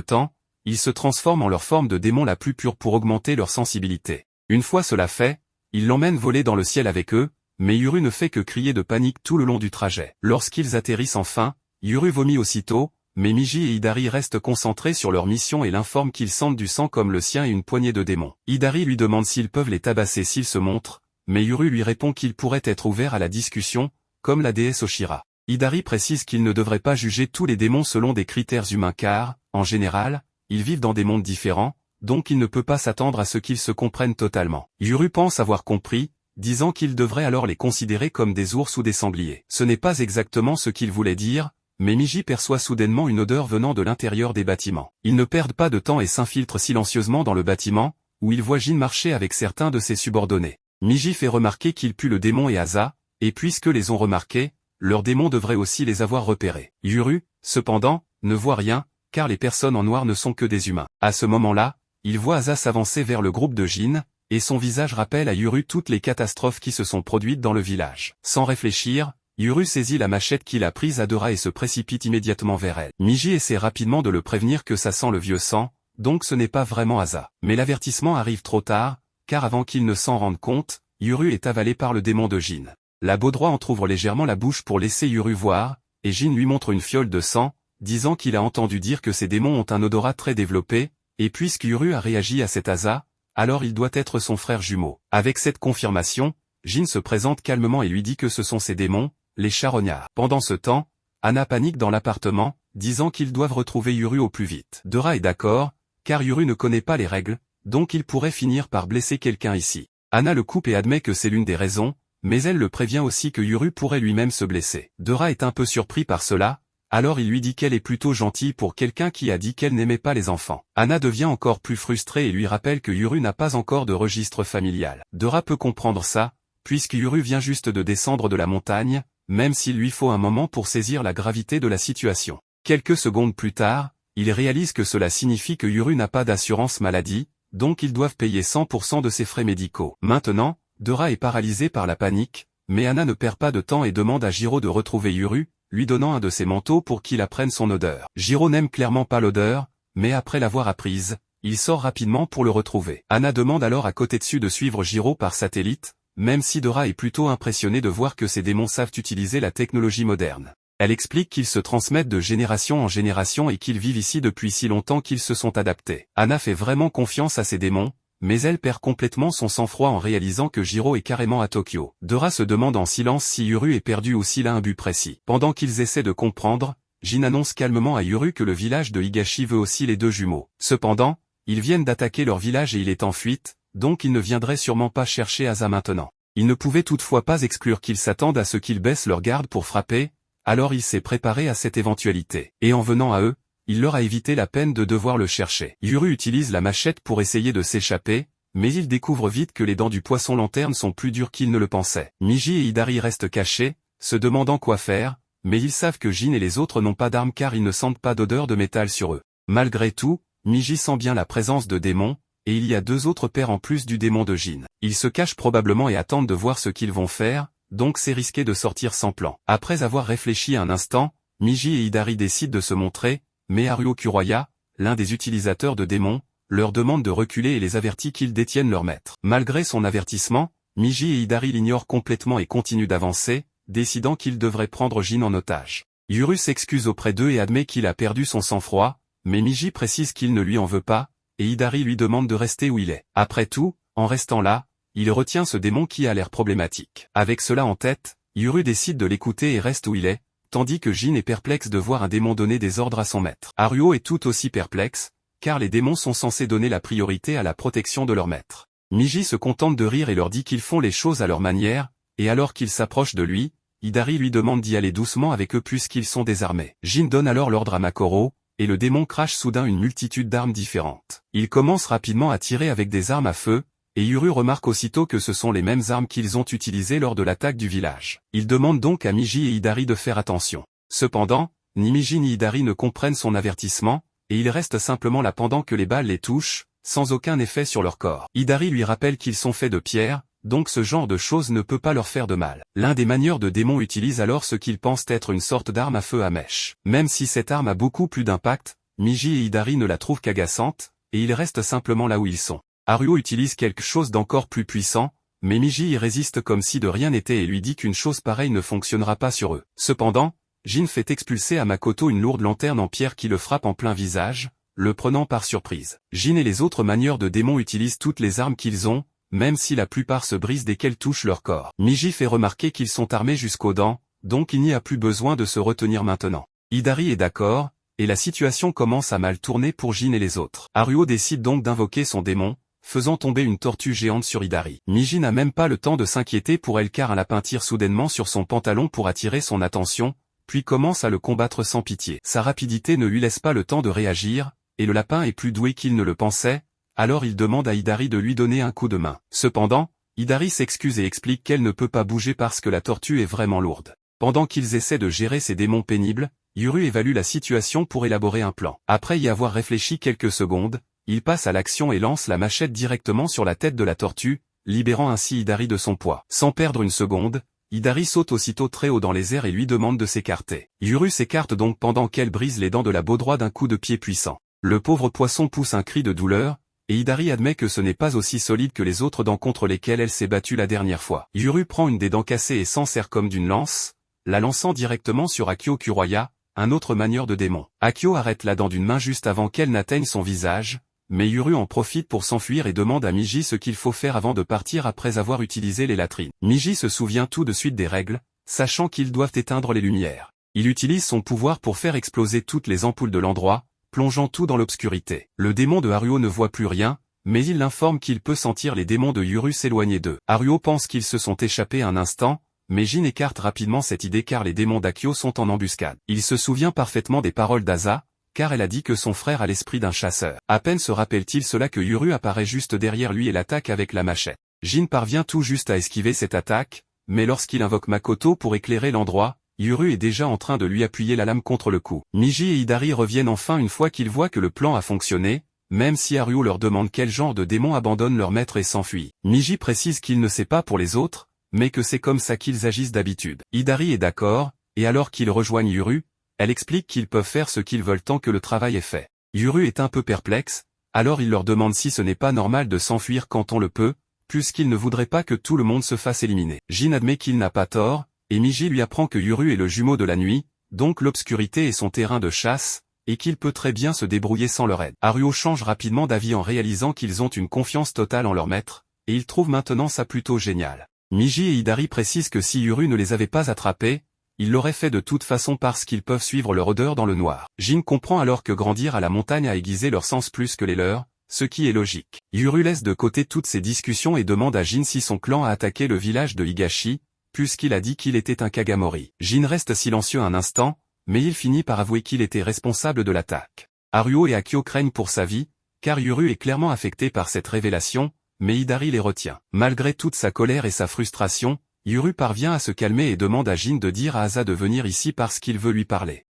temps, ils se transforment en leur forme de démon la plus pure pour augmenter leur sensibilité. Une fois cela fait, ils l'emmènent voler dans le ciel avec eux, mais Yuru ne fait que crier de panique tout le long du trajet. Lorsqu'ils atterrissent enfin, Yuru vomit aussitôt, mais Miji et Hidari restent concentrés sur leur mission et l'informent qu'ils sentent du sang comme le sien et une poignée de démons. Hidari lui demande s'ils peuvent les tabasser s'ils se montrent, mais Yuru lui répond qu'il pourrait être ouvert à la discussion, comme la déesse Oshira. Hidari précise qu'il ne devrait pas juger tous les démons selon des critères humains car, en général, ils vivent dans des mondes différents, donc il ne peut pas s'attendre à ce qu'ils se comprennent totalement. Yuru pense avoir compris, disant qu'il devrait alors les considérer comme des ours ou des sangliers. Ce n'est pas exactement ce qu'il voulait dire, mais Miji perçoit soudainement une odeur venant de l'intérieur des bâtiments. Ils ne perdent pas de temps et s'infiltrent silencieusement dans le bâtiment, où ils voient Jin marcher avec certains de ses subordonnés. Miji fait remarquer qu'il pue le démon et Asa, et puisque les ont remarqués, leurs démons devraient aussi les avoir repérés. Yuru, cependant, ne voit rien, car les personnes en noir ne sont que des humains. À ce moment-là, il voit Asa s'avancer vers le groupe de Jin, et son visage rappelle à Yuru toutes les catastrophes qui se sont produites dans le village. Sans réfléchir, Yuru saisit la machette qu'il a prise à Dora et se précipite immédiatement vers elle. Miji essaie rapidement de le prévenir que ça sent le vieux sang, donc ce n'est pas vraiment Asa. Mais l'avertissement arrive trop tard, car avant qu'il ne s'en rende compte, Yuru est avalé par le démon de Jin. La Baudroie entrouvre légèrement la bouche pour laisser Yuru voir, et Jin lui montre une fiole de sang, disant qu'il a entendu dire que ces démons ont un odorat très développé, et puisque Yuru a réagi à cet Asa, alors il doit être son frère jumeau. Avec cette confirmation, Jin se présente calmement et lui dit que ce sont ces démons, les charognards. Pendant ce temps, Anna panique dans l'appartement, disant qu'ils doivent retrouver Yuru au plus vite. Dora est d'accord, car Yuru ne connaît pas les règles, donc il pourrait finir par blesser quelqu'un ici. Anna le coupe et admet que c'est l'une des raisons, mais elle le prévient aussi que Yuru pourrait lui-même se blesser. Dora est un peu surpris par cela, alors il lui dit qu'elle est plutôt gentille pour quelqu'un qui a dit qu'elle n'aimait pas les enfants. Anna devient encore plus frustrée et lui rappelle que Yuru n'a pas encore de registre familial. Dora peut comprendre ça, puisque Yuru vient juste de descendre de la montagne, même s'il lui faut un moment pour saisir la gravité de la situation. Quelques secondes plus tard, il réalise que cela signifie que Yuru n'a pas d'assurance maladie, donc ils doivent payer 100% de ses frais médicaux. Maintenant, Dora est paralysée par la panique, mais Anna ne perd pas de temps et demande à Jiro de retrouver Yuru, lui donnant un de ses manteaux pour qu'il apprenne son odeur. Jiro n'aime clairement pas l'odeur, mais après l'avoir apprise, il sort rapidement pour le retrouver. Anna demande alors à Kotetsu de suivre Jiro par satellite, même si Dora est plutôt impressionnée de voir que ces démons savent utiliser la technologie moderne. Elle explique qu'ils se transmettent de génération en génération et qu'ils vivent ici depuis si longtemps qu'ils se sont adaptés. Anna fait vraiment confiance à ces démons, mais elle perd complètement son sang-froid en réalisant que Jiro est carrément à Tokyo. Dora se demande en silence si Yuru est perdu ou s'il a un but précis. Pendant qu'ils essaient de comprendre, Jin annonce calmement à Yuru que le village de Higashi veut aussi les deux jumeaux. Cependant, ils viennent d'attaquer leur village et il est en fuite, donc ils ne viendraient sûrement pas chercher Asa maintenant. Il ne pouvait toutefois pas exclure qu'ils s'attendent à ce qu'ils baissent leur garde pour frapper, alors il s'est préparé à cette éventualité. Et en venant à eux, il leur a évité la peine de devoir le chercher. Yuru utilise la machette pour essayer de s'échapper, mais il découvre vite que les dents du poisson lanterne sont plus dures qu'il ne le pensait. Miji et Hidari restent cachés, se demandant quoi faire, mais ils savent que Jin et les autres n'ont pas d'armes car ils ne sentent pas d'odeur de métal sur eux. Malgré tout, Miji sent bien la présence de démons, et il y a deux autres pères en plus du démon de Jin. Ils se cachent probablement et attendent de voir ce qu'ils vont faire, donc c'est risqué de sortir sans plan. Après avoir réfléchi un instant, Miji et Hidari décident de se montrer, mais Haruo Kuroya, l'un des utilisateurs de démons, leur demande de reculer et les avertit qu'ils détiennent leur maître. Malgré son avertissement, Miji et Hidari l'ignorent complètement et continuent d'avancer, décidant qu'ils devraient prendre Jin en otage. Yuru s'excuse auprès d'eux et admet qu'il a perdu son sang-froid, mais Miji précise qu'il ne lui en veut pas, et Hidari lui demande de rester où il est. Après tout, en restant là, il retient ce démon qui a l'air problématique. Avec cela en tête, Yuru décide de l'écouter et reste où il est, tandis que Jin est perplexe de voir un démon donner des ordres à son maître. Haruo est tout aussi perplexe, car les démons sont censés donner la priorité à la protection de leur maître. Miji se contente de rire et leur dit qu'ils font les choses à leur manière, et alors qu'ils s'approchent de lui, Hidari lui demande d'y aller doucement avec eux puisqu'ils sont désarmés. Jin donne alors l'ordre à Makoro, et le démon crache soudain une multitude d'armes différentes. Il commence rapidement à tirer avec des armes à feu, et Yuru remarque aussitôt que ce sont les mêmes armes qu'ils ont utilisées lors de l'attaque du village. Il demande donc à Miji et Hidari de faire attention. Cependant, ni Miji ni Hidari ne comprennent son avertissement, et ils restent simplement là pendant que les balles les touchent, sans aucun effet sur leur corps. Hidari lui rappelle qu'ils sont faits de pierre, donc ce genre de choses ne peut pas leur faire de mal. L'un des manieurs de démons utilise alors ce qu'ils pensent être une sorte d'arme à feu à mèche. Même si cette arme a beaucoup plus d'impact, Miji et Hidari ne la trouvent qu'agaçante, et ils restent simplement là où ils sont. Haruo utilise quelque chose d'encore plus puissant, mais Miji y résiste comme si de rien n'était et lui dit qu'une chose pareille ne fonctionnera pas sur eux. Cependant, Jin fait expulser à Makoto une lourde lanterne en pierre qui le frappe en plein visage, le prenant par surprise. Jin et les autres manieurs de démons utilisent toutes les armes qu'ils ont, même si la plupart se brisent dès qu'elles touchent leur corps. Miji fait remarquer qu'ils sont armés jusqu'aux dents, donc il n'y a plus besoin de se retenir maintenant. Hidari est d'accord, et la situation commence à mal tourner pour Jin et les autres. Haruo décide donc d'invoquer son démon, faisant tomber une tortue géante sur Hidari. Miji n'a même pas le temps de s'inquiéter pour elle car un lapin tire soudainement sur son pantalon pour attirer son attention, puis commence à le combattre sans pitié. Sa rapidité ne lui laisse pas le temps de réagir, et le lapin est plus doué qu'il ne le pensait, alors il demande à Hidari de lui donner un coup de main. Cependant, Hidari s'excuse et explique qu'elle ne peut pas bouger parce que la tortue est vraiment lourde. Pendant qu'ils essaient de gérer ces démons pénibles, Yuru évalue la situation pour élaborer un plan. Après y avoir réfléchi quelques secondes, il passe à l'action et lance la machette directement sur la tête de la tortue, libérant ainsi Hidari de son poids. Sans perdre une seconde, Hidari saute aussitôt très haut dans les airs et lui demande de s'écarter. Yuru s'écarte donc pendant qu'elle brise les dents de la Baudroie d'un coup de pied puissant. Le pauvre poisson pousse un cri de douleur, et Hidari admet que ce n'est pas aussi solide que les autres dents contre lesquelles elle s'est battue la dernière fois. Yuru prend une des dents cassées et s'en sert comme d'une lance, la lançant directement sur Akio Kuroya, un autre manieur de démon. Akio arrête la dent d'une main juste avant qu'elle n'atteigne son visage, mais Yuru en profite pour s'enfuir et demande à Miji ce qu'il faut faire avant de partir après avoir utilisé les latrines. Miji se souvient tout de suite des règles, sachant qu'ils doivent éteindre les lumières. Il utilise son pouvoir pour faire exploser toutes les ampoules de l'endroit, plongeant tout dans l'obscurité. Le démon de Haruo ne voit plus rien, mais il l'informe qu'il peut sentir les démons de Yuru s'éloigner d'eux. Haruo pense qu'ils se sont échappés un instant, mais Jin écarte rapidement cette idée car les démons d'Akio sont en embuscade. Il se souvient parfaitement des paroles d'Asa, car elle a dit que son frère a l'esprit d'un chasseur. À peine se rappelle-t-il cela que Yuru apparaît juste derrière lui et l'attaque avec la machette. Jin parvient tout juste à esquiver cette attaque, mais lorsqu'il invoque Makoto pour éclairer l'endroit, Yuru est déjà en train de lui appuyer la lame contre le cou. Miji et Hidari reviennent enfin une fois qu'ils voient que le plan a fonctionné, même si Haruo leur demande quel genre de démon abandonne leur maître et s'enfuit. Miji précise qu'il ne sait pas pour les autres, mais que c'est comme ça qu'ils agissent d'habitude. Hidari est d'accord, et alors qu'ils rejoignent Yuru, elle explique qu'ils peuvent faire ce qu'ils veulent tant que le travail est fait. Yuru est un peu perplexe, alors il leur demande si ce n'est pas normal de s'enfuir quand on le peut, puisqu'il ne voudrait pas que tout le monde se fasse éliminer. Jin admet qu'il n'a pas tort, et Miji lui apprend que Yuru est le jumeau de la nuit, donc l'obscurité est son terrain de chasse, et qu'il peut très bien se débrouiller sans leur aide. Haruo change rapidement d'avis en réalisant qu'ils ont une confiance totale en leur maître, et il trouve maintenant ça plutôt génial. Miji et Hidari précisent que si Yuru ne les avait pas attrapés, ils l'auraient fait de toute façon parce qu'ils peuvent suivre leur odeur dans le noir. Jin comprend alors que grandir à la montagne a aiguisé leur sens plus que les leurs, ce qui est logique. Yuru laisse de côté toutes ces discussions et demande à Jin si son clan a attaqué le village de Higashi, puisqu'il a dit qu'il était un Kagamori. Jin reste silencieux un instant, mais il finit par avouer qu'il était responsable de l'attaque. Haruo et Akio craignent pour sa vie, car Yuru est clairement affecté par cette révélation, mais Hidari les retient. Malgré toute sa colère et sa frustration, Yuru parvient à se calmer et demande à Jin de dire à Asa de venir ici parce qu'il veut lui parler.